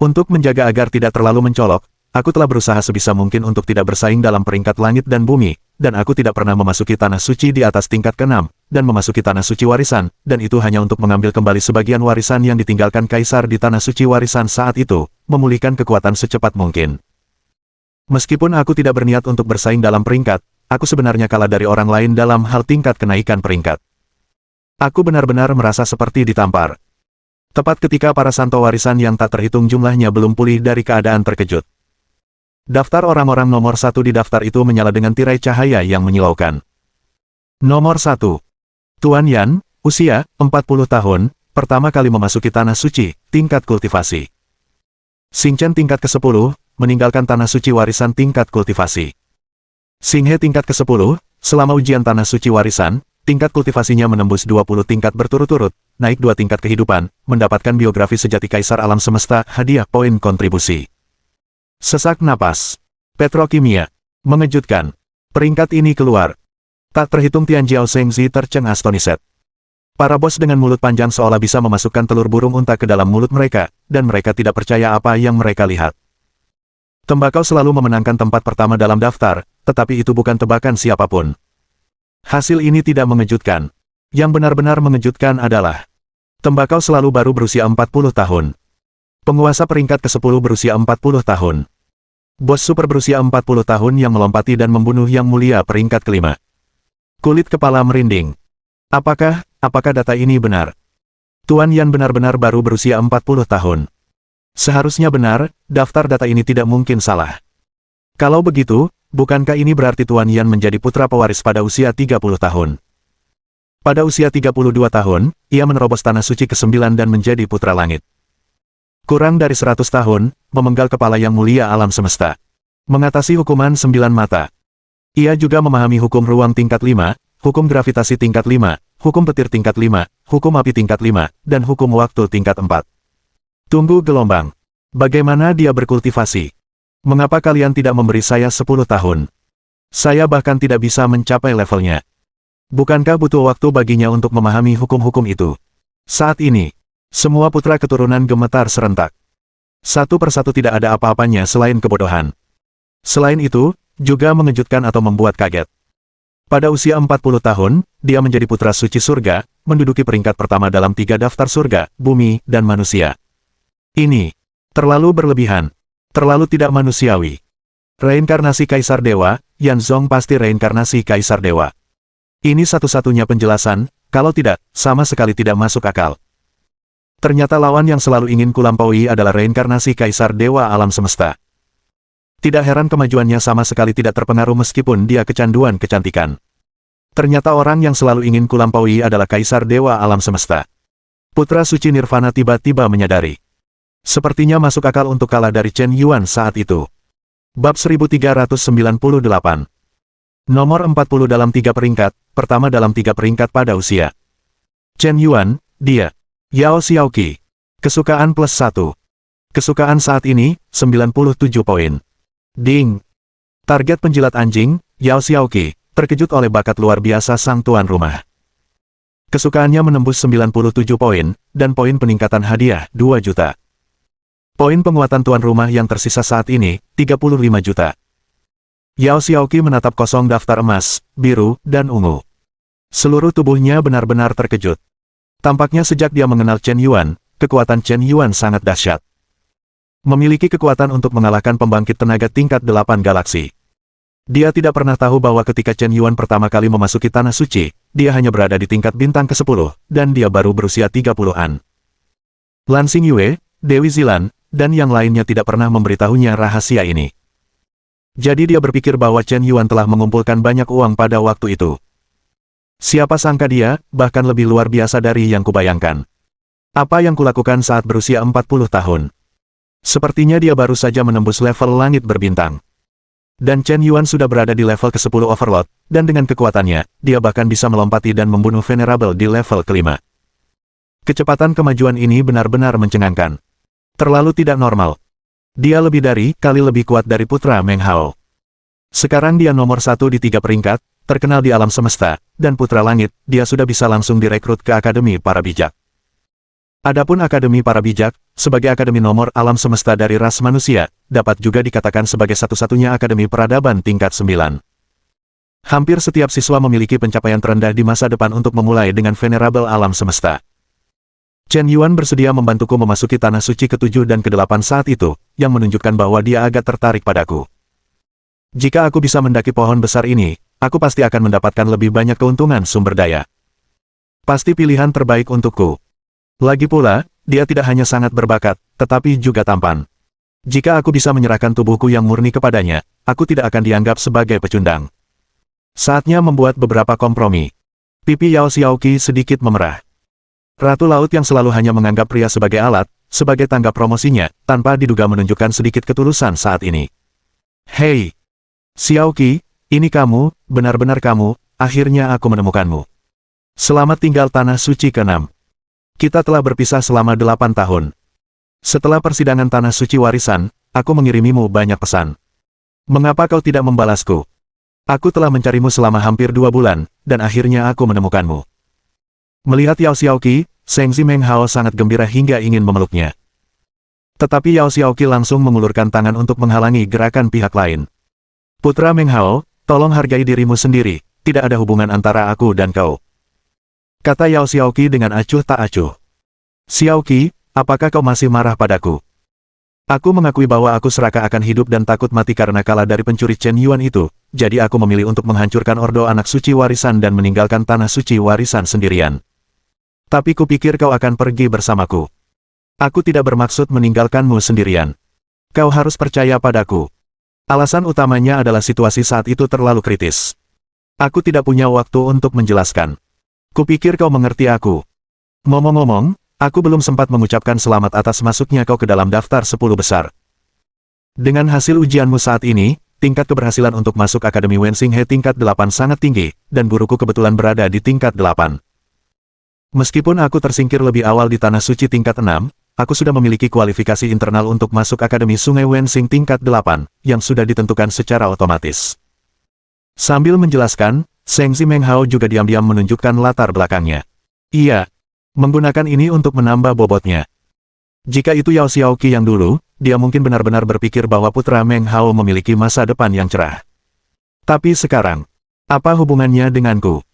Untuk menjaga agar tidak terlalu mencolok, aku telah berusaha sebisa mungkin untuk tidak bersaing dalam peringkat langit dan bumi, dan aku tidak pernah memasuki Tanah Suci di atas tingkat ke-6, dan memasuki Tanah Suci Warisan, dan itu hanya untuk mengambil kembali sebagian warisan yang ditinggalkan Kaisar di Tanah Suci Warisan saat itu, memulihkan kekuatan secepat mungkin. Meskipun aku tidak berniat untuk bersaing dalam peringkat, aku sebenarnya kalah dari orang lain dalam hal tingkat kenaikan peringkat. Aku benar-benar merasa seperti ditampar. Tepat ketika para santo warisan yang tak terhitung jumlahnya belum pulih dari keadaan terkejut. Daftar orang-orang nomor 1 di daftar itu menyala dengan tirai cahaya yang menyilaukan. Nomor 1. Tuan Yan, Usia, 40 tahun, pertama kali memasuki Tanah Suci, tingkat kultivasi. Xing Chen tingkat ke-10, meninggalkan Tanah Suci warisan tingkat kultivasi. Xing He tingkat ke-10, selama ujian Tanah Suci warisan, tingkat kultivasinya menembus 20 tingkat berturut-turut, naik 2 tingkat kehidupan, mendapatkan biografi sejati Kaisar Alam Semesta, hadiah poin kontribusi. Sesak napas. Petrokimia. Mengejutkan. Peringkat ini keluar. Tak terhitung Tian Jiao Zhengzi tercengang astonished. Para bos dengan mulut panjang seolah bisa memasukkan telur burung unta ke dalam mulut mereka, dan mereka tidak percaya apa yang mereka lihat. Tembakau selalu memenangkan tempat pertama dalam daftar, tetapi itu bukan tebakan siapapun. Hasil ini tidak mengejutkan. Yang benar-benar mengejutkan adalah tembakau selalu baru berusia 40 tahun. Penguasa peringkat ke-10 berusia 40 tahun. Bos super berusia 40 tahun yang melompati dan membunuh yang mulia peringkat kelima. Kulit kepala merinding. Apakah data ini benar? Tuan Yan benar-benar baru berusia 40 tahun. Seharusnya benar, daftar data ini tidak mungkin salah. Kalau begitu, bukankah ini berarti Tuan Yan menjadi putra pewaris pada usia 30 tahun? Pada usia 32 tahun, ia menerobos Tanah Suci ke-9 dan menjadi putra langit. Kurang dari 100 tahun, memenggal kepala yang mulia alam semesta. Mengatasi hukuman 9 mata. Ia juga memahami hukum ruang tingkat 5, hukum gravitasi tingkat 5, hukum petir tingkat 5, hukum api tingkat 5, dan hukum waktu tingkat 4. Tunggu gelombang. Bagaimana dia berkultivasi? Mengapa kalian tidak memberi saya 10 tahun? Saya bahkan tidak bisa mencapai levelnya. Bukankah butuh waktu baginya untuk memahami hukum-hukum itu? Saat ini, semua putra keturunan gemetar serentak. Satu persatu tidak ada apa-apanya selain kebodohan. Selain itu, juga mengejutkan atau membuat kaget. Pada usia 40 tahun, dia menjadi putra suci surga, menduduki peringkat pertama dalam 3 daftar surga, bumi, dan manusia. Ini terlalu berlebihan, terlalu tidak manusiawi. Reinkarnasi Kaisar Dewa, Yan Zong pasti reinkarnasi Kaisar Dewa. Ini satu-satunya penjelasan, kalau tidak, sama sekali tidak masuk akal. Ternyata lawan yang selalu ingin kulampaui adalah reinkarnasi Kaisar Dewa Alam Semesta. Tidak heran kemajuannya sama sekali tidak terpengaruh meskipun dia kecanduan kecantikan. Ternyata orang yang selalu ingin kulampaui adalah Kaisar Dewa Alam Semesta. Putra Suci Nirvana tiba-tiba menyadari. Sepertinya masuk akal untuk kalah dari Chen Yuan saat itu. Bab 1398. Nomor 40 dalam 3 peringkat, pertama dalam 3 peringkat pada usia. Chen Yuan, dia. Yao Xiaoqi. Kesukaan plus 1. Kesukaan saat ini, 97 poin. Ding. Target penjilat anjing, Yao Xiaoqi, terkejut oleh bakat luar biasa sang tuan rumah. Kesukaannya menembus 97 poin, dan poin peningkatan hadiah, 2 juta. Poin penguatan tuan rumah yang tersisa saat ini, 35 juta. Yao Xiaoqi menatap kosong daftar emas, biru, dan ungu. Seluruh tubuhnya benar-benar terkejut. Tampaknya sejak dia mengenal Chen Yuan, kekuatan Chen Yuan sangat dahsyat. Memiliki kekuatan untuk mengalahkan pembangkit tenaga tingkat 8 galaksi. Dia tidak pernah tahu bahwa ketika Chen Yuan pertama kali memasuki Tanah Suci, dia hanya berada di tingkat bintang ke-10, dan dia baru berusia 30-an. Lan Xingyue, Dewi Zilan, dan yang lainnya tidak pernah memberitahunya rahasia ini. Jadi dia berpikir bahwa Chen Yuan telah mengumpulkan banyak uang pada waktu itu. Siapa sangka dia, bahkan lebih luar biasa dari yang kubayangkan. Apa yang kulakukan saat berusia 40 tahun? Sepertinya dia baru saja menembus level langit berbintang. Dan Chen Yuan sudah berada di level ke-10 Overlord, dan dengan kekuatannya, dia bahkan bisa melompati dan membunuh Venerable di level kelima. Kecepatan kemajuan ini benar-benar mencengangkan. Terlalu tidak normal. Dia lebih dari kali lebih kuat dari putra Meng Hao. Sekarang dia nomor 1 di 3 peringkat, terkenal di alam semesta, dan putra langit, dia sudah bisa langsung direkrut ke Akademi Para Bijak. Adapun Akademi Para Bijak, sebagai akademi nomor alam semesta dari ras manusia, dapat juga dikatakan sebagai satu-satunya akademi peradaban tingkat 9. Hampir setiap siswa memiliki pencapaian terendah di masa depan untuk memulai dengan Venerable alam semesta. Chen Yuan bersedia membantuku memasuki Tanah Suci ke-7 dan ke-8 saat itu, yang menunjukkan bahwa dia agak tertarik padaku. Jika aku bisa mendaki pohon besar ini, aku pasti akan mendapatkan lebih banyak keuntungan sumber daya. Pasti pilihan terbaik untukku. Lagi pula, dia tidak hanya sangat berbakat, tetapi juga tampan. Jika aku bisa menyerahkan tubuhku yang murni kepadanya, aku tidak akan dianggap sebagai pecundang. Saatnya membuat beberapa kompromi. Pipi Yao Xiaoqi sedikit memerah. Ratu Laut yang selalu hanya menganggap pria sebagai alat, sebagai tangga promosinya, tanpa diduga menunjukkan sedikit ketulusan saat ini. Hei! Xiaoqi, ini kamu, benar-benar kamu, akhirnya aku menemukanmu. Selamat tinggal Tanah Suci ke-6. Kita telah berpisah selama 8 tahun. Setelah persidangan Tanah Suci Warisan, aku mengirimimu banyak pesan. Mengapa kau tidak membalasku? Aku telah mencarimu selama hampir 2 bulan, dan akhirnya aku menemukanmu. Melihat Yao Xiaoqi, Sengzi Menghao sangat gembira hingga ingin memeluknya. Tetapi Yao Xiaoqi langsung mengulurkan tangan untuk menghalangi gerakan pihak lain. Putra Menghao, tolong hargai dirimu sendiri, tidak ada hubungan antara aku dan kau. Kata Yao Xiaoqi dengan acuh tak acuh. Xiaoqi, apakah kau masih marah padaku? Aku mengakui bahwa aku serakah akan hidup dan takut mati karena kalah dari pencuri Chen Yuan itu, jadi aku memilih untuk menghancurkan Ordo Anak Suci Warisan dan meninggalkan Tanah Suci Warisan sendirian. Tapi kupikir kau akan pergi bersamaku. Aku tidak bermaksud meninggalkanmu sendirian. Kau harus percaya padaku. Alasan utamanya adalah situasi saat itu terlalu kritis. Aku tidak punya waktu untuk menjelaskan. Kupikir kau mengerti aku. Ngomong-ngomong, aku belum sempat mengucapkan selamat atas masuknya kau ke dalam daftar 10 besar. Dengan hasil ujianmu saat ini, tingkat keberhasilan untuk masuk Akademi Wensinghe tingkat 8 sangat tinggi, dan guruku kebetulan berada di tingkat 8. Meskipun aku tersingkir lebih awal di Tanah Suci tingkat 6, aku sudah memiliki kualifikasi internal untuk masuk Akademi Sungai Wensing tingkat 8, yang sudah ditentukan secara otomatis. Sambil menjelaskan, Sengzi Menghao juga diam-diam menunjukkan latar belakangnya. Iya, menggunakan ini untuk menambah bobotnya. Jika itu Yao Xiaoqi yang dulu, dia mungkin benar-benar berpikir bahwa putra Menghao memiliki masa depan yang cerah. Tapi sekarang, apa hubungannya denganku?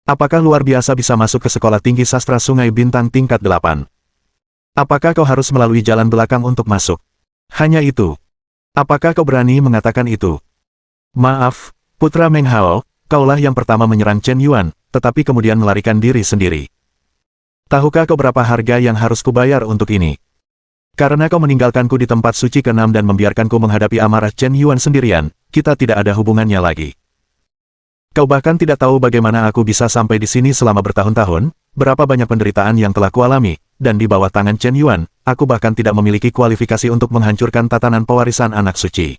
Apakah luar biasa bisa masuk ke Sekolah Tinggi Sastra Sungai Bintang tingkat 8? Apakah kau harus melalui jalan belakang untuk masuk? Hanya itu. Apakah kau berani mengatakan itu? Maaf, putra Menghao, kaulah yang pertama menyerang Chen Yuan, tetapi kemudian melarikan diri sendiri. Tahukah kau berapa harga yang harus kubayar untuk ini? Karena kau meninggalkanku di tempat suci ke-6 dan membiarkanku menghadapi amarah Chen Yuan sendirian, kita tidak ada hubungannya lagi. Kau bahkan tidak tahu bagaimana aku bisa sampai di sini selama bertahun-tahun, berapa banyak penderitaan yang telah kualami, dan di bawah tangan Chen Yuan, aku bahkan tidak memiliki kualifikasi untuk menghancurkan tatanan pewarisan anak suci.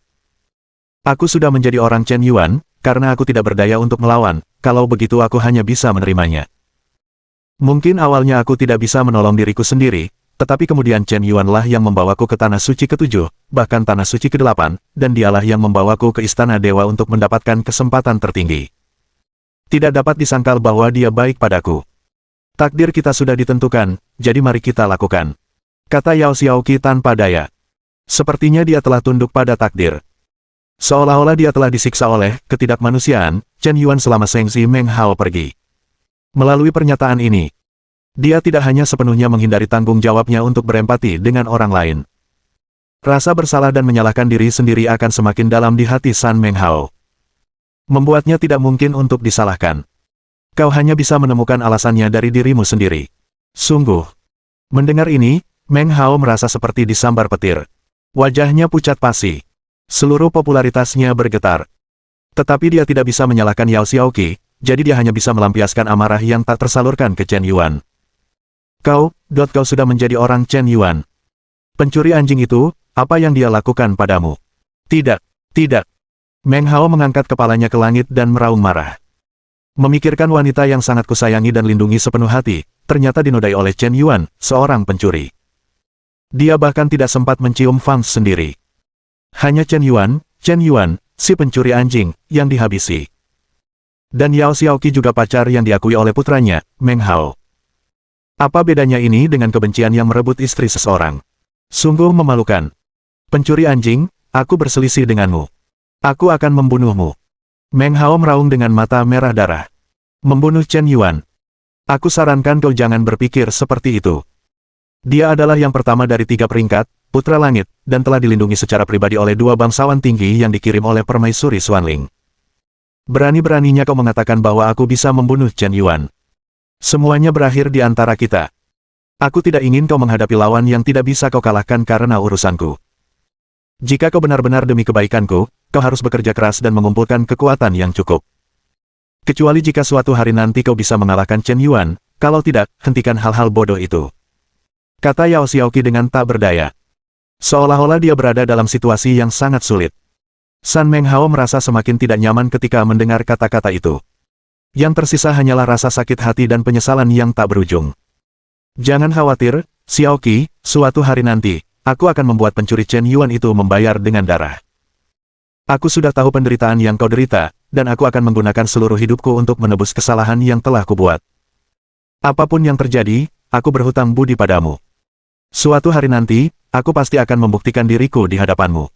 Aku sudah menjadi orang Chen Yuan, karena aku tidak berdaya untuk melawan, kalau begitu aku hanya bisa menerimanya. Mungkin awalnya aku tidak bisa menolong diriku sendiri, tetapi kemudian Chen Yuan lah yang membawaku ke Tanah Suci ke-7, bahkan Tanah Suci ke-8, dan dialah yang membawaku ke Istana Dewa untuk mendapatkan kesempatan tertinggi. Tidak dapat disangkal bahwa dia baik padaku. Takdir kita sudah ditentukan, jadi mari kita lakukan. Kata Yao Xiaoqi tanpa daya. Sepertinya dia telah tunduk pada takdir. Seolah-olah dia telah disiksa oleh ketidakmanusiaan, Chen Yuan selama Sengzi Menghao pergi. Melalui pernyataan ini, dia tidak hanya sepenuhnya menghindari tanggung jawabnya untuk berempati dengan orang lain. Rasa bersalah dan menyalahkan diri sendiri akan semakin dalam di hati San Menghao. Membuatnya tidak mungkin untuk disalahkan. Kau hanya bisa menemukan alasannya dari dirimu sendiri. Sungguh. Mendengar ini, Menghao merasa seperti disambar petir. Wajahnya pucat pasi. Seluruh popularitasnya bergetar. Tetapi dia tidak bisa menyalahkan Yao Xiaoqi, jadi dia hanya bisa melampiaskan amarah yang tak tersalurkan ke Chen Yuan. Kau sudah menjadi orang Chen Yuan. Pencuri anjing itu, apa yang dia lakukan padamu? Tidak, tidak. Menghao mengangkat kepalanya ke langit dan meraung marah. Memikirkan wanita yang sangat kusayangi dan lindungi sepenuh hati, ternyata dinodai oleh Chen Yuan, seorang pencuri. Dia bahkan tidak sempat mencium Fang sendiri. Hanya Chen Yuan, si pencuri anjing, yang dihabisi. Dan Yao Xiaoqi juga pacar yang diakui oleh putranya, Menghao. Apa bedanya ini dengan kebencian yang merebut istri seseorang? Sungguh memalukan. Pencuri anjing, aku berselisih denganmu. Aku akan membunuhmu. Menghao meraung dengan mata merah darah. Membunuh Chen Yuan. Aku sarankan kau jangan berpikir seperti itu. Dia adalah yang pertama dari 3 peringkat, Putra Langit, dan telah dilindungi secara pribadi oleh 2 bangsawan tinggi yang dikirim oleh Permaisuri Xuanling. Berani-beraninya kau mengatakan bahwa aku bisa membunuh Chen Yuan. Semuanya berakhir di antara kita. Aku tidak ingin kau menghadapi lawan yang tidak bisa kau kalahkan karena urusanku. Jika kau benar-benar demi kebaikanku, kau harus bekerja keras dan mengumpulkan kekuatan yang cukup. Kecuali jika suatu hari nanti kau bisa mengalahkan Chen Yuan, kalau tidak, hentikan hal-hal bodoh itu. Kata Yao Xiaoqi dengan tak berdaya. Seolah-olah dia berada dalam situasi yang sangat sulit. San Menghao merasa semakin tidak nyaman ketika mendengar kata-kata itu. Yang tersisa hanyalah rasa sakit hati dan penyesalan yang tak berujung. Jangan khawatir, Xiaoqi, suatu hari nanti, aku akan membuat pencuri Chen Yuan itu membayar dengan darah. Aku sudah tahu penderitaan yang kau derita, dan aku akan menggunakan seluruh hidupku untuk menebus kesalahan yang telah kubuat. Apapun yang terjadi, aku berhutang budi padamu. Suatu hari nanti, aku pasti akan membuktikan diriku di hadapanmu.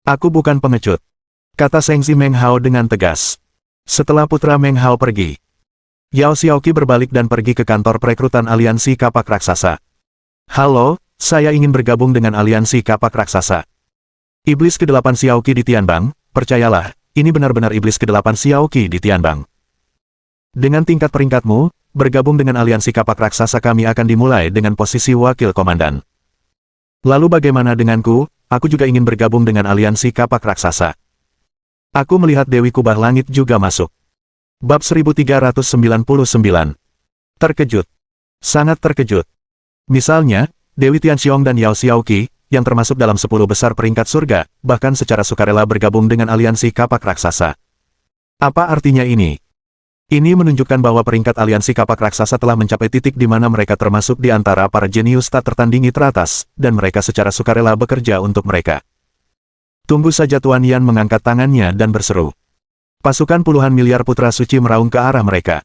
Aku bukan pengecut, kata Sengzi Menghao dengan tegas. Setelah putra Menghao pergi, Yao Xiaoqi berbalik dan pergi ke kantor perekrutan aliansi kapak raksasa. Halo, saya ingin bergabung dengan aliansi kapak raksasa. Iblis ke-8 Xiaoqi di Tianbang, percayalah, ini benar-benar iblis ke-8 Xiaoqi di Tianbang. Dengan tingkat peringkatmu, bergabung dengan aliansi kapak raksasa kami akan dimulai dengan posisi wakil komandan. Lalu bagaimana denganku? Aku juga ingin bergabung dengan aliansi kapak raksasa. Aku melihat Dewi Kubah Langit juga masuk. Bab 1399. Terkejut. Sangat terkejut. Misalnya, Dewi Tianxiong dan Yao Xiaoqi, yang termasuk dalam 10 besar peringkat surga, bahkan secara sukarela bergabung dengan aliansi kapak raksasa. Apa artinya ini? Ini menunjukkan bahwa peringkat aliansi kapak raksasa telah mencapai titik di mana mereka termasuk di antara para jenius tak tertandingi teratas, dan mereka secara sukarela bekerja untuk mereka. Tunggu saja, Tuan Yan mengangkat tangannya dan berseru. Pasukan puluhan miliar putra suci meraung ke arah mereka.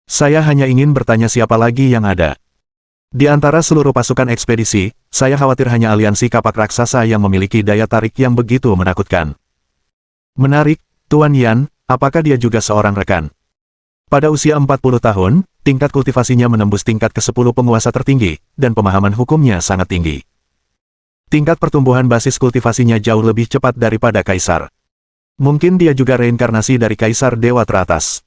Saya hanya ingin bertanya siapa lagi yang ada. Di antara seluruh pasukan ekspedisi, saya khawatir hanya aliansi kapak raksasa yang memiliki daya tarik yang begitu menakutkan. Menarik, Tuan Yan, apakah dia juga seorang rekan? Pada usia 40 tahun, tingkat kultivasinya menembus tingkat ke-10 penguasa tertinggi, dan pemahaman hukumnya sangat tinggi. Tingkat pertumbuhan basis kultivasinya jauh lebih cepat daripada Kaisar. Mungkin dia juga reinkarnasi dari Kaisar Dewa teratas.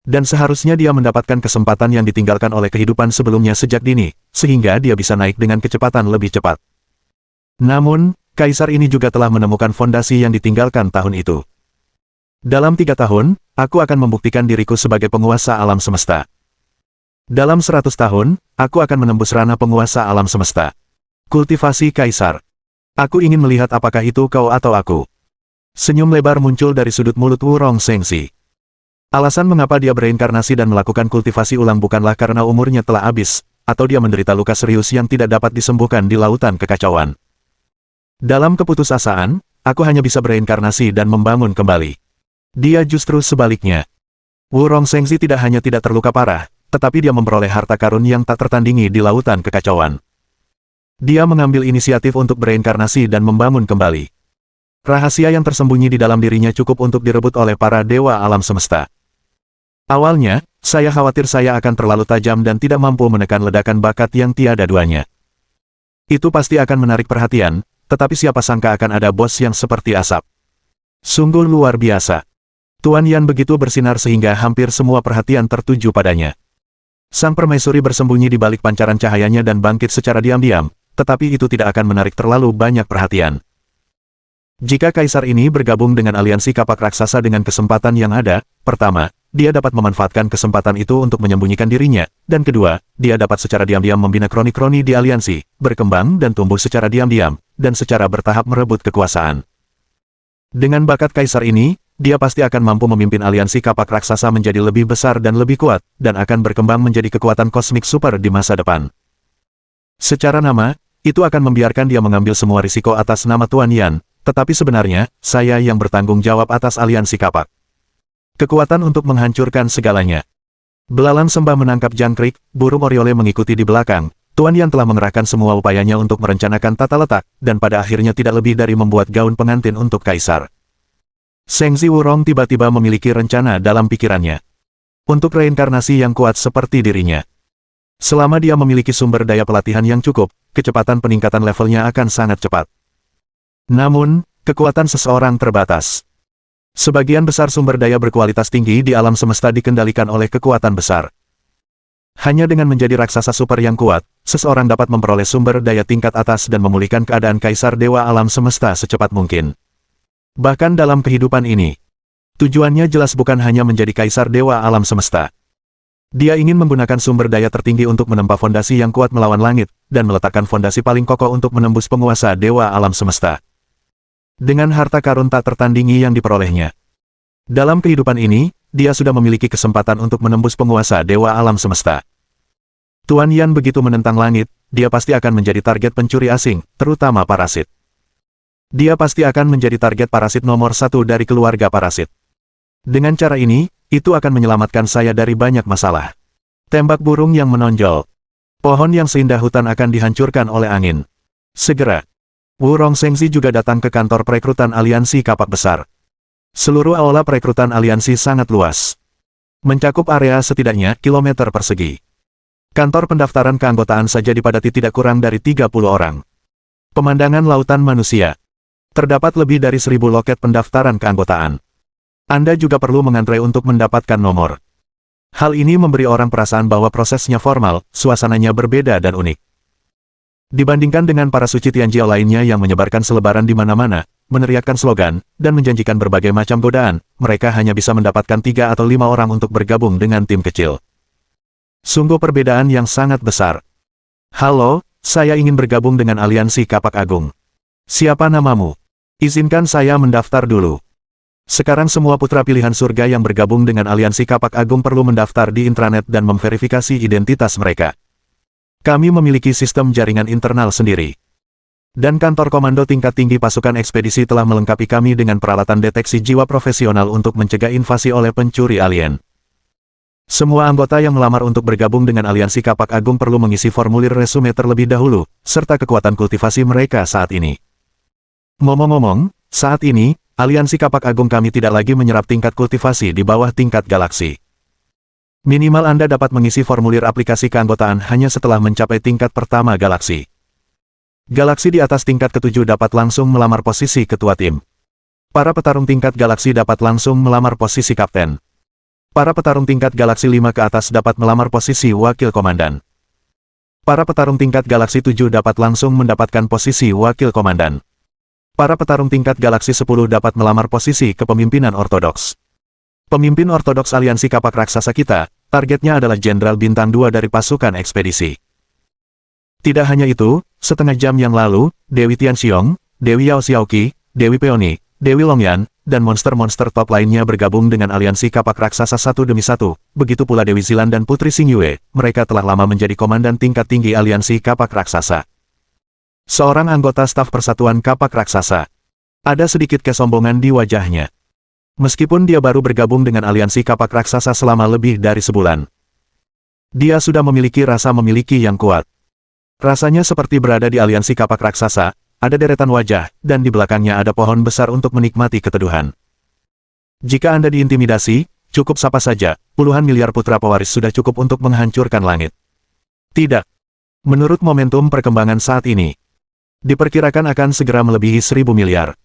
Dan seharusnya dia mendapatkan kesempatan yang ditinggalkan oleh kehidupan sebelumnya sejak dini, sehingga dia bisa naik dengan kecepatan lebih cepat. Namun, Kaisar ini juga telah menemukan fondasi yang ditinggalkan tahun itu. Dalam 3 tahun, aku akan membuktikan diriku sebagai penguasa alam semesta. Dalam 100 tahun, aku akan menembus ranah penguasa alam semesta. Kultivasi Kaisar. Aku ingin melihat apakah itu kau atau aku. Senyum lebar muncul dari sudut mulut Wurong Sengsi. Alasan mengapa dia bereinkarnasi dan melakukan kultivasi ulang bukanlah karena umurnya telah habis, atau dia menderita luka serius yang tidak dapat disembuhkan di lautan kekacauan. Dalam keputusasaan, aku hanya bisa bereinkarnasi dan membangun kembali. Dia justru sebaliknya. Wurong Sengzi tidak hanya tidak terluka parah, tetapi dia memperoleh harta karun yang tak tertandingi di lautan kekacauan. Dia mengambil inisiatif untuk bereinkarnasi dan membangun kembali. Rahasia yang tersembunyi di dalam dirinya cukup untuk direbut oleh para dewa alam semesta. Awalnya, saya khawatir saya akan terlalu tajam dan tidak mampu menekan ledakan bakat yang tiada duanya. Itu pasti akan menarik perhatian, tetapi siapa sangka akan ada bos yang seperti asap. Sungguh luar biasa. Tuan Yan begitu bersinar sehingga hampir semua perhatian tertuju padanya. Sang permaisuri bersembunyi di balik pancaran cahayanya dan bangkit secara diam-diam, tetapi itu tidak akan menarik terlalu banyak perhatian. Jika Kaisar ini bergabung dengan aliansi kapak raksasa dengan kesempatan yang ada, pertama, dia dapat memanfaatkan kesempatan itu untuk menyembunyikan dirinya, dan kedua, dia dapat secara diam-diam membina kroni-kroni di aliansi, berkembang dan tumbuh secara diam-diam, dan secara bertahap merebut kekuasaan. Dengan bakat Kaisar ini, dia pasti akan mampu memimpin aliansi kapak raksasa menjadi lebih besar dan lebih kuat, dan akan berkembang menjadi kekuatan kosmik super di masa depan. Secara nama, itu akan membiarkan dia mengambil semua risiko atas nama Tuan Yan, tetapi sebenarnya, saya yang bertanggung jawab atas aliansi kapak. Kekuatan untuk menghancurkan segalanya. Belalang sembah menangkap jangkrik, burung oriole mengikuti di belakang. Tuan Yan telah mengerahkan semua upayanya untuk merencanakan tata letak, dan pada akhirnya tidak lebih dari membuat gaun pengantin untuk Kaisar. Sengzi Wurong tiba-tiba memiliki rencana dalam pikirannya. Untuk reinkarnasi yang kuat seperti dirinya. Selama dia memiliki sumber daya pelatihan yang cukup, kecepatan peningkatan levelnya akan sangat cepat. Namun, kekuatan seseorang terbatas. Sebagian besar sumber daya berkualitas tinggi di alam semesta dikendalikan oleh kekuatan besar. Hanya dengan menjadi raksasa super yang kuat, seseorang dapat memperoleh sumber daya tingkat atas dan memulihkan keadaan Kaisar Dewa alam semesta secepat mungkin. Bahkan dalam kehidupan ini, Tujuannya jelas bukan hanya menjadi kaisar dewa alam semesta. Dia ingin menggunakan sumber daya tertinggi untuk menempa fondasi yang kuat melawan langit, dan meletakkan fondasi paling kokoh untuk menembus penguasa dewa alam semesta. Dengan harta karun tak tertandingi yang diperolehnya. Dalam kehidupan ini, dia sudah memiliki kesempatan untuk menembus penguasa dewa alam semesta. Tuan Yan begitu menentang langit, dia pasti akan menjadi target pencuri asing, terutama parasit. Dia pasti akan menjadi target parasit nomor 1 dari keluarga parasit. Dengan cara ini, itu akan menyelamatkan saya dari banyak masalah. Tembak burung yang menonjol. Pohon yang seindah hutan akan dihancurkan oleh angin. Segera. Wu Rongshengzi juga datang ke kantor perekrutan aliansi kapak besar. Seluruh aula perekrutan aliansi sangat luas. Mencakup area setidaknya kilometer persegi. Kantor pendaftaran keanggotaan saja dipadati tidak kurang dari 30 orang. Pemandangan lautan manusia. Terdapat lebih dari 1000 loket pendaftaran keanggotaan. Anda juga perlu mengantre untuk mendapatkan nomor. Hal ini memberi orang perasaan bahwa prosesnya formal, suasananya berbeda dan unik. Dibandingkan dengan para suci Tianjiao lainnya yang menyebarkan selebaran di mana-mana, meneriakkan slogan, dan menjanjikan berbagai macam godaan, mereka hanya bisa mendapatkan 3 atau 5 orang untuk bergabung dengan tim kecil. Sungguh perbedaan yang sangat besar. Halo, saya ingin bergabung dengan aliansi kapak agung. Siapa namamu? Izinkan saya mendaftar dulu. Sekarang semua putra pilihan surga yang bergabung dengan aliansi kapak agung perlu mendaftar di intranet dan memverifikasi identitas mereka. Kami memiliki sistem jaringan internal sendiri. Dan kantor komando tingkat tinggi pasukan ekspedisi telah melengkapi kami dengan peralatan deteksi jiwa profesional untuk mencegah invasi oleh pencuri alien. Semua anggota yang melamar untuk bergabung dengan aliansi kapak agung perlu mengisi formulir resume terlebih dahulu, serta kekuatan kultivasi mereka saat ini. Ngomong-ngomong, saat ini, aliansi kapak agung kami tidak lagi menyerap tingkat kultivasi di bawah tingkat galaksi. Minimal Anda dapat mengisi formulir aplikasi keanggotaan hanya setelah mencapai tingkat pertama galaksi. Galaksi di atas tingkat ke-7 dapat langsung melamar posisi ketua tim. Para petarung tingkat galaksi dapat langsung melamar posisi kapten. Para petarung tingkat galaksi 5 ke atas dapat melamar posisi wakil komandan. Para petarung tingkat galaksi 7 dapat langsung mendapatkan posisi wakil komandan. Para petarung tingkat galaksi 10 dapat melamar posisi kepemimpinan ortodoks. Pemimpin ortodoks aliansi kapak raksasa kita, targetnya adalah Jenderal Bintang 2 dari pasukan ekspedisi. Tidak hanya itu, setengah jam yang lalu, Dewi Tianxiong, Dewi Yao Xiaoqi, Dewi Peony, Dewi Longyan, dan monster-monster top lainnya bergabung dengan aliansi kapak raksasa satu demi satu, begitu pula Dewi Zilan dan Putri Xingyue, mereka telah lama menjadi komandan tingkat tinggi aliansi kapak raksasa. Seorang anggota staf persatuan kapak raksasa. Ada sedikit kesombongan di wajahnya. Meskipun dia baru bergabung dengan aliansi kapak raksasa selama lebih dari sebulan. Dia sudah memiliki rasa memiliki yang kuat. Rasanya seperti berada di aliansi kapak raksasa, ada deretan wajah, dan di belakangnya ada pohon besar untuk menikmati keteduhan. Jika Anda diintimidasi, cukup sapa saja, puluhan miliar putra pewaris sudah cukup untuk menghancurkan langit. Tidak. Menurut momentum perkembangan saat ini, diperkirakan akan segera melebihi 1000 miliar.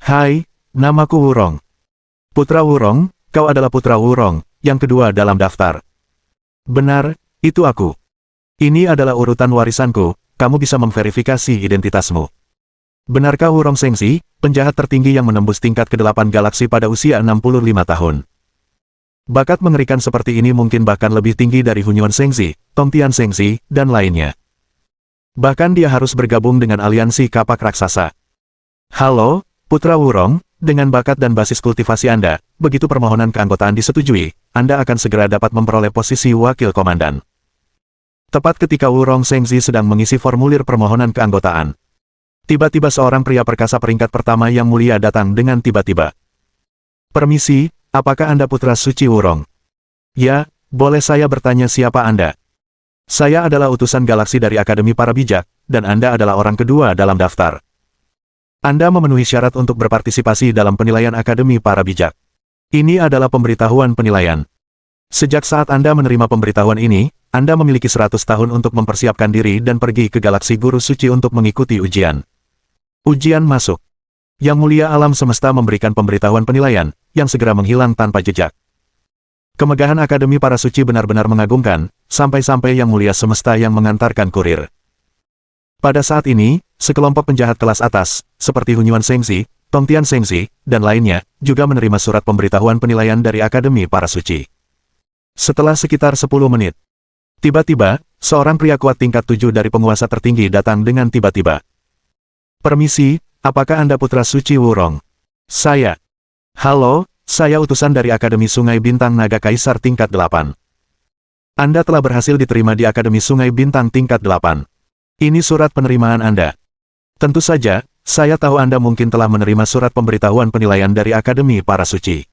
Hai, namaku Wurong. Putra Wurong, kau adalah putra Wurong, yang kedua dalam daftar. Benar, itu aku. Ini adalah urutan warisanku, kamu bisa memverifikasi identitasmu. Benarkah Wu Rongshengzi, penjahat tertinggi yang menembus tingkat ke-8 galaksi pada usia 65 tahun? Bakat mengerikan seperti ini mungkin bahkan lebih tinggi dari Hunyuan Shengzi, Tongtian Shengzi, dan lainnya. Bahkan dia harus bergabung dengan aliansi kapak raksasa. Halo, Putra Wurong, dengan bakat dan basis kultivasi Anda, begitu permohonan keanggotaan disetujui, Anda akan segera dapat memperoleh posisi wakil komandan. Tepat ketika Wu Rongshengzi sedang mengisi formulir permohonan keanggotaan, tiba-tiba seorang pria perkasa peringkat pertama yang mulia datang dengan tiba-tiba. Permisi, apakah Anda putra suci Wurong? Ya, boleh saya bertanya siapa Anda? Saya adalah utusan galaksi dari Akademi Para Bijak, dan Anda adalah orang kedua dalam daftar. Anda memenuhi syarat untuk berpartisipasi dalam penilaian Akademi Para Bijak. Ini adalah pemberitahuan penilaian. Sejak saat Anda menerima pemberitahuan ini, Anda memiliki 100 tahun untuk mempersiapkan diri dan pergi ke galaksi Guru Suci untuk mengikuti ujian. Ujian masuk. Yang Mulia Alam Semesta memberikan pemberitahuan penilaian, yang segera menghilang tanpa jejak. Kemegahan Akademi Para Suci benar-benar mengagumkan, sampai-sampai Yang Mulia Semesta yang mengantarkan kurir. Pada saat ini, sekelompok penjahat kelas atas, seperti Hunyuan Shengzi, Tongtian Sengzi, dan lainnya, juga menerima surat pemberitahuan penilaian dari Akademi Para Suci. Setelah sekitar 10 menit, tiba-tiba, seorang pria kuat tingkat 7 dari penguasa tertinggi datang dengan tiba-tiba. "Permisi, apakah Anda putra suci Wurong?" "Saya." "Halo, saya utusan dari Akademi Sungai Bintang Naga Kaisar tingkat 8. Anda telah berhasil diterima di Akademi Sungai Bintang tingkat 8. Ini surat penerimaan Anda." "Tentu saja, saya tahu Anda mungkin telah menerima surat pemberitahuan penilaian dari Akademi Para Suci.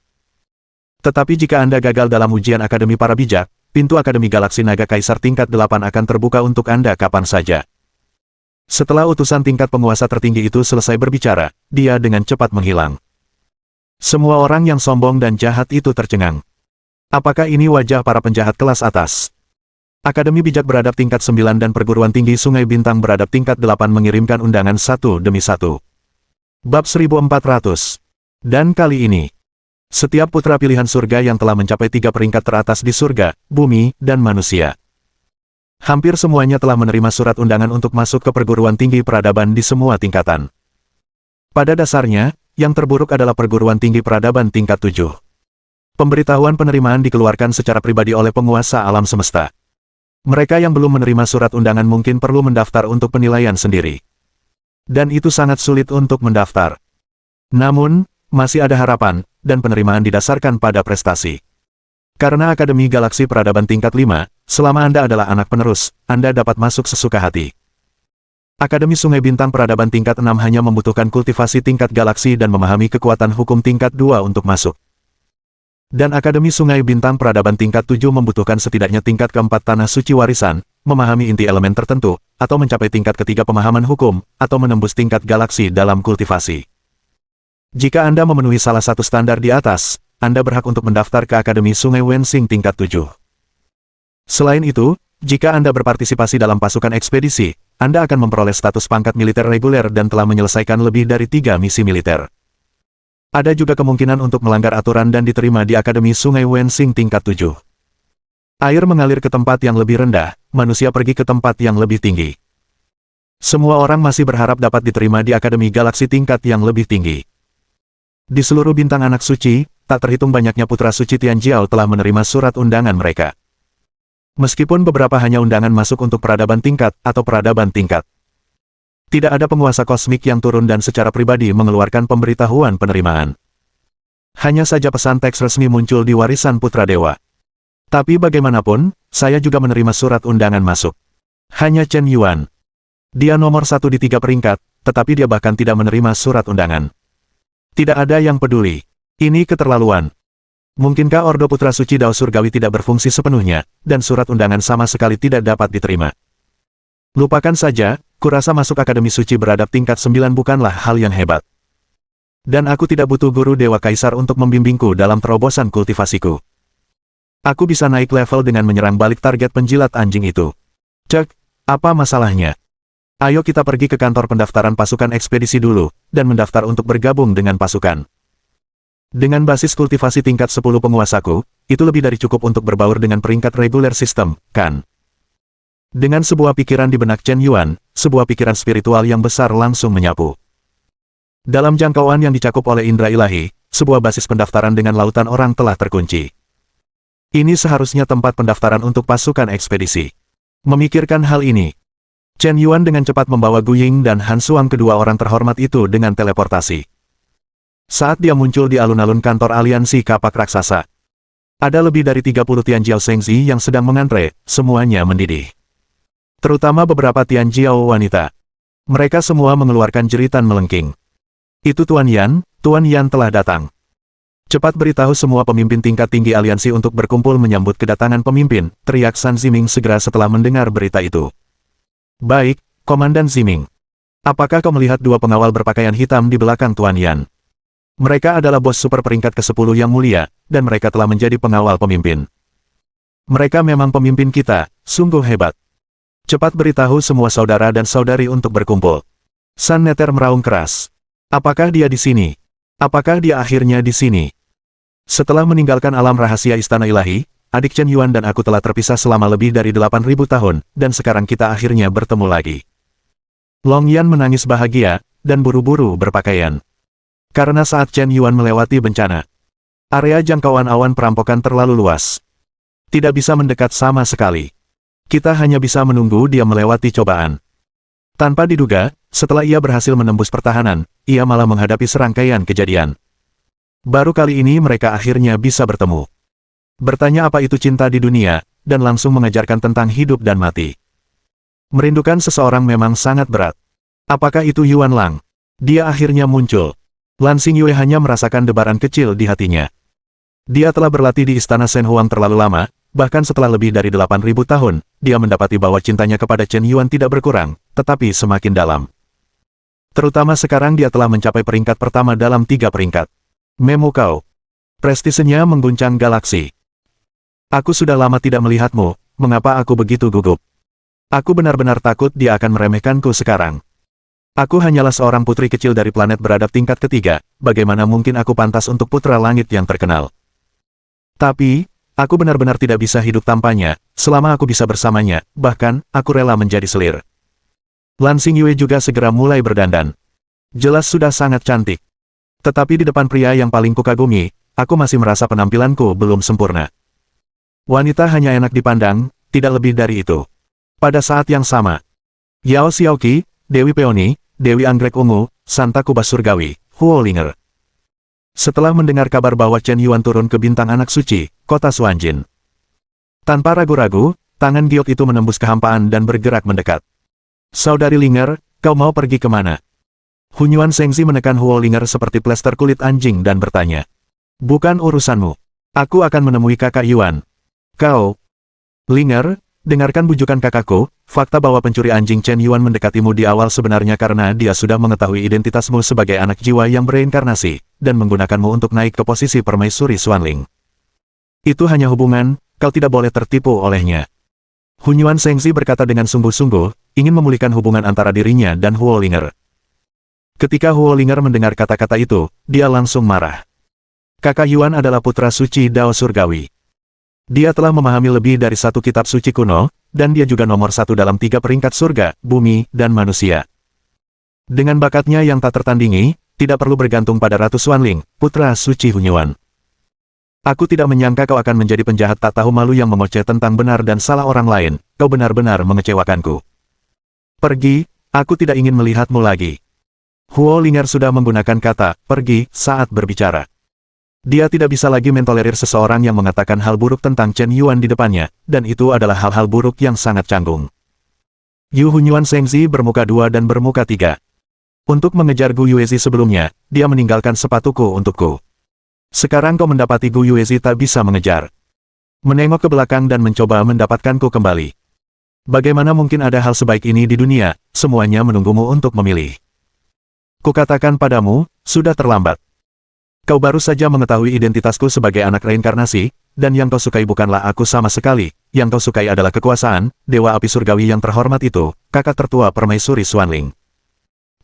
Tetapi jika Anda gagal dalam ujian Akademi Para Bijak, pintu Akademi Galaksi Naga Kaisar tingkat 8 akan terbuka untuk Anda kapan saja." Setelah utusan tingkat penguasa tertinggi itu selesai berbicara, dia dengan cepat menghilang. Semua orang yang sombong dan jahat itu tercengang. Apakah ini wajah para penjahat kelas atas? Akademi Bijak Beradab tingkat 9 dan Perguruan Tinggi Sungai Bintang Beradab tingkat 8 mengirimkan undangan satu demi satu. Bab 1400. Dan kali ini, setiap putra pilihan surga yang telah mencapai 3 peringkat teratas di surga, bumi, dan manusia. Hampir semuanya telah menerima surat undangan untuk masuk ke perguruan tinggi peradaban di semua tingkatan. Pada dasarnya, yang terburuk adalah perguruan tinggi peradaban tingkat 7. Pemberitahuan penerimaan dikeluarkan secara pribadi oleh penguasa alam semesta. Mereka yang belum menerima surat undangan mungkin perlu mendaftar untuk penilaian sendiri. Dan itu sangat sulit untuk mendaftar. Namun, masih ada harapan, dan penerimaan didasarkan pada prestasi. Karena Akademi Galaksi Peradaban tingkat 5, selama Anda adalah anak penerus, Anda dapat masuk sesuka hati. Akademi Sungai Bintang Peradaban tingkat 6 hanya membutuhkan kultivasi tingkat galaksi dan memahami kekuatan hukum tingkat 2 untuk masuk. Dan Akademi Sungai Bintang Peradaban tingkat 7 membutuhkan setidaknya tingkat keempat tanah suci warisan, memahami inti elemen tertentu, atau mencapai tingkat ketiga pemahaman hukum, atau menembus tingkat galaksi dalam kultivasi. Jika Anda memenuhi salah satu standar di atas, Anda berhak untuk mendaftar ke Akademi Sungai Wensing tingkat 7. Selain itu, jika Anda berpartisipasi dalam pasukan ekspedisi, Anda akan memperoleh status pangkat militer reguler dan telah menyelesaikan lebih dari 3 misi militer. Ada juga kemungkinan untuk melanggar aturan dan diterima di Akademi Sungai Wensing tingkat 7. Air mengalir ke tempat yang lebih rendah, manusia pergi ke tempat yang lebih tinggi. Semua orang masih berharap dapat diterima di Akademi Galaksi tingkat yang lebih tinggi. Di seluruh bintang anak suci, tak terhitung banyaknya putra suci Tianjiao telah menerima surat undangan mereka. Meskipun beberapa hanya undangan masuk untuk peradaban tingkat atau peradaban tingkat. Tidak ada penguasa kosmik yang turun dan secara pribadi mengeluarkan pemberitahuan penerimaan. Hanya saja pesan teks resmi muncul di warisan Putra Dewa. Tapi bagaimanapun, saya juga menerima surat undangan masuk. Hanya Chen Yuan. Dia nomor 1 di 3 peringkat, tetapi dia bahkan tidak menerima surat undangan. Tidak ada yang peduli. Ini keterlaluan. Mungkinkah Ordo Putra Suci Dao Surgawi tidak berfungsi sepenuhnya, dan surat undangan sama sekali tidak dapat diterima? Lupakan saja, kurasa masuk Akademi Suci Beradab tingkat 9 bukanlah hal yang hebat. Dan aku tidak butuh guru Dewa Kaisar untuk membimbingku dalam terobosan kultivasiku. Aku bisa naik level dengan menyerang balik target penjilat anjing itu. Cek, apa masalahnya? Ayo kita pergi ke kantor pendaftaran pasukan ekspedisi dulu, dan mendaftar untuk bergabung dengan pasukan. Dengan basis kultivasi tingkat 10 penguasaku, itu lebih dari cukup untuk berbaur dengan peringkat reguler sistem, kan? Dengan sebuah pikiran di benak Chen Yuan, sebuah pikiran spiritual yang besar langsung menyapu. Dalam jangkauan yang dicakup oleh indera ilahi, sebuah basis pendaftaran dengan lautan orang telah terkunci. Ini seharusnya tempat pendaftaran untuk pasukan ekspedisi. Memikirkan hal ini, Chen Yuan dengan cepat membawa Gu Ying dan Han Suang kedua orang terhormat itu dengan teleportasi. Saat dia muncul di alun-alun kantor aliansi kapak raksasa, ada lebih dari 30 Tianjiao Sengzi yang sedang mengantre, semuanya mendidih. Terutama beberapa Tianjiao wanita. Mereka semua mengeluarkan jeritan melengking. Itu Tuan Yan telah datang. Cepat beritahu semua pemimpin tingkat tinggi aliansi untuk berkumpul menyambut kedatangan pemimpin, teriak San Ziming segera setelah mendengar berita itu. Baik, Komandan Ziming. Apakah kau melihat 2 pengawal berpakaian hitam di belakang Tuan Yan? Mereka adalah bos super peringkat ke-10 yang mulia, dan mereka telah menjadi pengawal pemimpin. Mereka memang pemimpin kita, sungguh hebat. Cepat beritahu semua saudara dan saudari untuk berkumpul. San Neter meraung keras. Apakah dia di sini? Apakah dia akhirnya di sini? Setelah meninggalkan alam rahasia Istana Ilahi, adik Chen Yuan dan aku telah terpisah selama lebih dari 8.000 tahun, dan sekarang kita akhirnya bertemu lagi. Long Yan menangis bahagia, dan buru-buru berpakaian. Karena saat Chen Yuan melewati bencana, area jangkauan awan perampokan terlalu luas. Tidak bisa mendekat sama sekali. Kita hanya bisa menunggu dia melewati cobaan. Tanpa diduga, setelah ia berhasil menembus pertahanan, ia malah menghadapi serangkaian kejadian. Baru kali ini mereka akhirnya bisa bertemu. Bertanya apa itu cinta di dunia, dan langsung mengajarkan tentang hidup dan mati. Merindukan seseorang memang sangat berat. Apakah itu Yuan Lang? Dia akhirnya muncul. Lan Xingyue hanya merasakan debaran kecil di hatinya. Dia telah berlatih di istana Shen Huang terlalu lama, bahkan setelah lebih dari 8.000 tahun, dia mendapati bahwa cintanya kepada Chen Yuan tidak berkurang, tetapi semakin dalam. Terutama sekarang dia telah mencapai peringkat pertama dalam 3 peringkat. Memukau. Prestisenya mengguncang galaksi. Aku sudah lama tidak melihatmu, mengapa aku begitu gugup? Aku benar-benar takut dia akan meremehkanku sekarang. Aku hanyalah seorang putri kecil dari planet beradab tingkat ketiga, bagaimana mungkin aku pantas untuk putra langit yang terkenal? Tapi, aku benar-benar tidak bisa hidup tanpanya, selama aku bisa bersamanya, bahkan, aku rela menjadi selir. Lan Xingyue juga segera mulai berdandan. Jelas sudah sangat cantik. Tetapi di depan pria yang paling kukagumi, aku masih merasa penampilanku belum sempurna. Wanita hanya enak dipandang, tidak lebih dari itu. Pada saat yang sama, Yao Xiaoqi, Dewi Peony, Dewi Anggrek Ungu, Santa Kubas Surgawi, Huo Linger. Setelah mendengar kabar bahwa Chen Yuan turun ke bintang anak suci, kota Xuanjin. Tanpa ragu-ragu, tangan giok itu menembus kehampaan dan bergerak mendekat. Saudari Linger, kau mau pergi kemana? Hunyuan Shengzi menekan Huo Linger seperti plester kulit anjing dan bertanya. Bukan urusanmu. Aku akan menemui kakak Yuan. Kau, Linger, dengarkan bujukan kakakku, fakta bahwa pencuri anjing Chen Yuan mendekatimu di awal sebenarnya karena dia sudah mengetahui identitasmu sebagai anak jiwa yang bereinkarnasi, dan menggunakanmu untuk naik ke posisi permaisuri Xuanling. Itu hanya hubungan, kau tidak boleh tertipu olehnya. Hunyuan Shengzi berkata dengan sungguh-sungguh, ingin memulihkan hubungan antara dirinya dan Huo Linger. Ketika Huo Linger mendengar kata-kata itu, dia langsung marah. Kakak Yuan adalah putra suci Dao Surgawi. Dia telah memahami lebih dari 1 kitab suci kuno, dan dia juga nomor 1 dalam 3 peringkat surga, bumi, dan manusia. Dengan bakatnya yang tak tertandingi, tidak perlu bergantung pada Ratu Xuanling, putra suci Hunyuan. Aku tidak menyangka kau akan menjadi penjahat tak tahu malu yang mengoceh tentang benar dan salah orang lain, kau benar-benar mengecewakanku. Pergi, aku tidak ingin melihatmu lagi. Huo Linger sudah menggunakan kata, pergi, saat berbicara. Dia tidak bisa lagi mentolerir seseorang yang mengatakan hal buruk tentang Chen Yuan di depannya, dan itu adalah hal-hal buruk yang sangat canggung. Yu Hunyuan Shengzi bermuka 2 dan bermuka 3. Untuk mengejar Gu Yuezi sebelumnya, dia meninggalkan sepatuku untukku. Sekarang kau mendapati Gu Yuezi tak bisa mengejar. Menengok ke belakang dan mencoba mendapatkanku kembali. Bagaimana mungkin ada hal sebaik ini di dunia, semuanya menunggumu untuk memilih. Kukatakan padamu, sudah terlambat. Kau baru saja mengetahui identitasku sebagai anak reinkarnasi, dan yang kau sukai bukanlah aku sama sekali, yang kau sukai adalah kekuasaan, Dewa Api Surgawi yang terhormat itu, kakak tertua permaisuri Xuanling.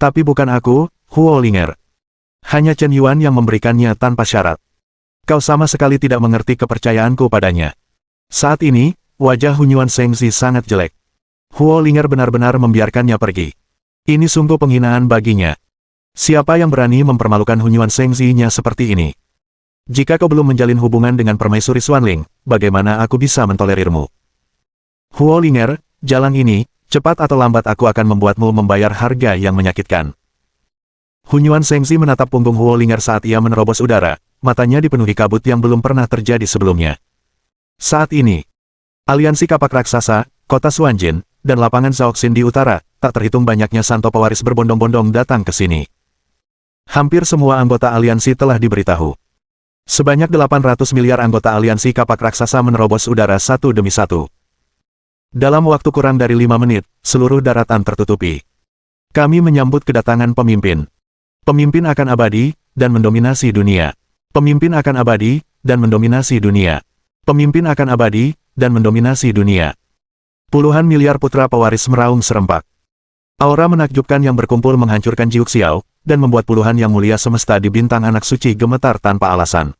Tapi bukan aku, Huo Linger. Hanya Chen Yuan yang memberikannya tanpa syarat. Kau sama sekali tidak mengerti kepercayaanku padanya. Saat ini, wajah Hunyuan Shengzi sangat jelek. Huo Linger benar-benar membiarkannya pergi. Ini sungguh penghinaan baginya. Siapa yang berani mempermalukan Hunyuan Shengzi-nya seperti ini? Jika kau belum menjalin hubungan dengan permaisuri Xuanling, bagaimana aku bisa mentolerirmu? Huo Linger, jalan ini, cepat atau lambat aku akan membuatmu membayar harga yang menyakitkan. Hunyuan Shengzi menatap punggung Huo Linger saat ia menerobos udara, matanya dipenuhi kabut yang belum pernah terjadi sebelumnya. Saat ini, aliansi kapak raksasa, kota Xuanjin, dan lapangan Zhaoxin di utara, tak terhitung banyaknya santo pewaris berbondong-bondong datang ke sini. Hampir semua anggota aliansi telah diberitahu. Sebanyak 800 miliar anggota aliansi kapak raksasa menerobos udara satu demi satu. Dalam waktu kurang dari 5 menit, seluruh daratan tertutupi. Kami menyambut kedatangan pemimpin. Pemimpin akan abadi, dan mendominasi dunia. Pemimpin akan abadi, dan mendominasi dunia. Pemimpin akan abadi, dan mendominasi dunia. Puluhan miliar putra pewaris meraung serempak. Aura menakjubkan yang berkumpul menghancurkan Jiuk Xiao, dan membuat puluhan yang mulia semesta di bintang anak suci gemetar tanpa alasan.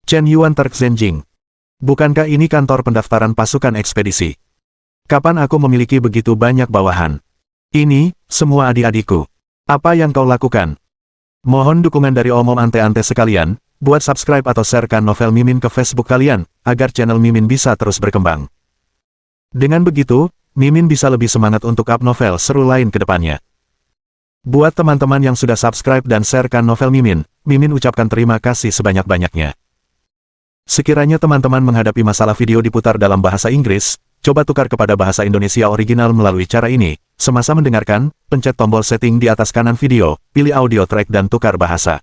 Chen Yuan Terkzenjing. Bukankah ini kantor pendaftaran pasukan ekspedisi? Kapan aku memiliki begitu banyak bawahan? Ini, semua adik-adikku. Apa yang kau lakukan? Mohon dukungan dari omom ante-ante sekalian, buat subscribe atau sharekan novel Mimin ke Facebook kalian, agar channel Mimin bisa terus berkembang. Dengan begitu, Mimin bisa lebih semangat untuk up novel seru lain ke depannya. Buat teman-teman yang sudah subscribe dan sharekan novel Mimin, Mimin ucapkan terima kasih sebanyak-banyaknya. Sekiranya teman-teman menghadapi masalah video diputar dalam bahasa Inggris, coba tukar kepada bahasa Indonesia original melalui cara ini. Semasa mendengarkan, pencet tombol setting di atas kanan video, pilih audio track dan tukar bahasa.